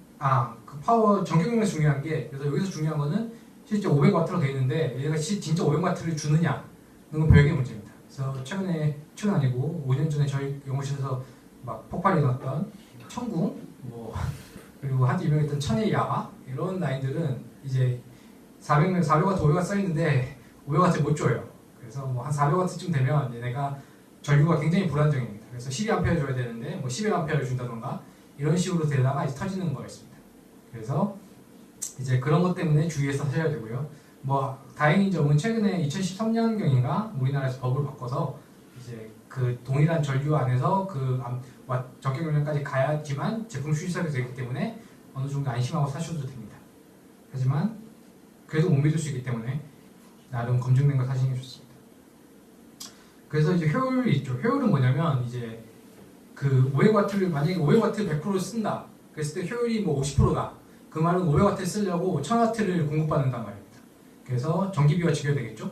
그 파워 전격용량이 중요한 게 그래서 여기서 중요한 거는 실제 500W로 되어 있는데 얘가 진짜 500W를 주느냐 이건 별개의 문제입니다. 그래서 최근 아니고 5년 전에 저희 연구실에서 막 폭발이 났던 천궁 뭐 그리고 한때 유명했던 천의 야화 이런 라인들은 이제 400W, 500W 쌓이는데 500W 못 줘요. 그래서 뭐 한 400W쯤 되면 얘네가 전류가 굉장히 불안정입니다. 그래서 12A 줘야 되는데 뭐 11A를 준다던가 이런 식으로 되다가 이제 터지는 거였습니다. 그래서 이제 그런 것 때문에 주의해서 하셔야 되고요. 뭐 다행인 점은 최근에 2013년경인가 우리나라에서 법을 바꿔서 이제 그 동일한 전류 안에서 그 적격 용량까지 가야지만 제품 출시하게 되기 때문에 어느 정도 안심하고 사셔도 됩니다. 하지만 그래도 못 믿을 수 있기 때문에 나름 검증된 거 사시는 게 좋습니다. 그래서 이제 효율이 있죠. 효율은 뭐냐면 이제 그 500W를 만약에 500W 100% 쓴다. 그랬을 때 효율이 뭐 50%다. 그 말은 500W 쓰려고 1000W를 공급받는단 말입니다. 그래서 전기비가 직결되겠죠.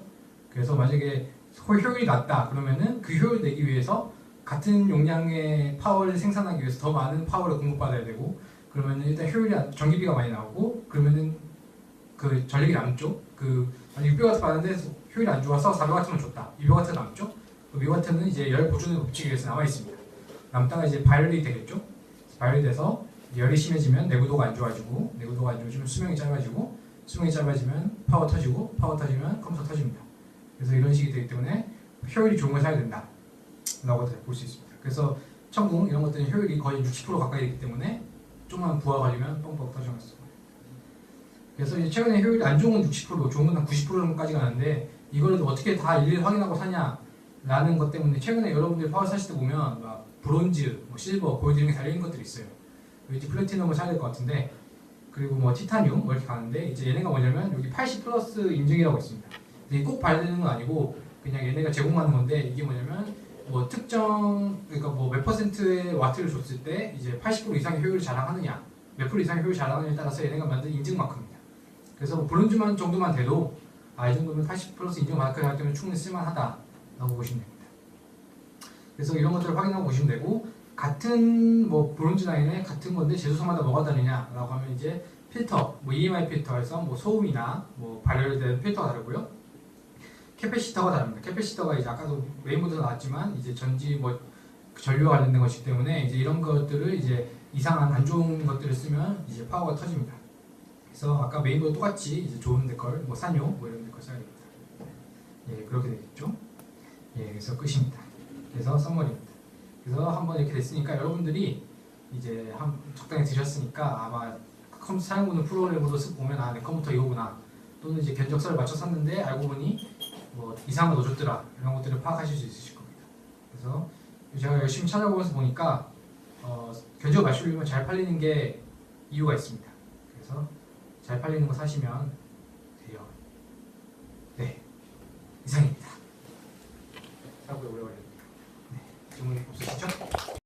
그래서 만약에 효율이 낮다 그러면은 그 효율 내기 위해서 같은 용량의 파워를 생산하기 위해서 더 많은 파워를 공급받아야 되고 그러면은 일단 전기비가 많이 나오고 그러면은 그 전력이 남죠. 그 만약 600W 받는데 효율이 안 좋아서 400W만 줬다. 200W 남죠. 그 200W는 이제 열 보존의 법칙에 의해서 남아 있습니다. 남다가 이제 발열이 되겠죠. 발열이 돼서 열이 심해지면 내구도가 안 좋아지고 내구도가 안 좋아지면 수명이 짧아지고 수명이 짧아지면 파워 터지고 파워 터지면 컴퓨터 터집니다. 그래서 이런 식이 되기 때문에 효율이 좋은 걸 사야 된다 라고 볼 수 있습니다. 그래서 천궁 이런 것들은 효율이 거의 60% 가까이 되기 때문에 좀만 부하 걸리면 뻥뻥 터져갔습니다. 그래서 이제 최근에 효율이 안 좋은 건 60%, 좋은 건 한 90%까지 가는데 이거를 어떻게 다 일일이 확인하고 사냐라는 것 때문에 최근에 여러분들이 파워 사실 때 보면 막 브론즈, 뭐 실버, 골드 이런 게 달려있는 것들이 있어요. 이제 플래티넘을 사야 될 것 같은데 그리고 뭐 티타늄 뭐 이렇게 가는데 이제 얘네가 뭐냐면 여기 80 플러스 인증이라고 있습니다. 이게 꼭 봐야 되는 건 아니고 그냥 얘네가 제공하는 건데 이게 뭐냐면 뭐 특정 그러니까 뭐 몇 퍼센트의 와트를 줬을 때 이제 80% 이상의 효율을 자랑하느냐 몇 프로 이상의 효율을 자랑하느냐에 따라서 얘네가 만든 인증 마크입니다. 그래서 뭐 브론즈만 정도만 돼도 이 정도면 80 플러스 인증 마크를 하기 때문에 충분히 쓸만하다라고 보시면 됩니다. 그래서 이런 것들을 확인하고 보시면 되고 같은 뭐 브론즈 라인에 같은 건데 제조사마다 뭐가 다르냐라고 하면 이제 필터, 뭐 EMI 필터에서 뭐 소음이나 뭐 발열된 필터가 다르고요. 캐패시터가 다릅니다. 캐패시터가 이제 아까도 메인보드도 나왔지만 이제 전지 뭐 전류와 관련된 것이기 때문에 이제 이런 것들을 이제 이상한 안 좋은 것들을 쓰면 이제 파워가 터집니다. 그래서 아까 메인보드 똑같이 이제 좋은 데 걸, 뭐 산요, 뭐 이런 데 걸 써야 됩니다. 예, 그렇게 되겠죠. 예, 그래서 끝입니다. 그래서 썸머리입니다. 그래서 한번 이렇게 됐으니까 여러분들이 이제 적당히 드셨으니까 아마 컴퓨터 사용보는 프로그램으로 쓱 보면 내 컴퓨터 이거구나 또는 이제 견적서를 맞춰 샀는데 알고 보니 뭐 이상한 거 넣어줬더라 이런 것들을 파악하실 수 있으실 겁니다. 그래서 제가 열심히 찾아보면서 보니까 견적 맞추려면 잘 팔리는 게 이유가 있습니다. 그래서 잘 팔리는 거 사시면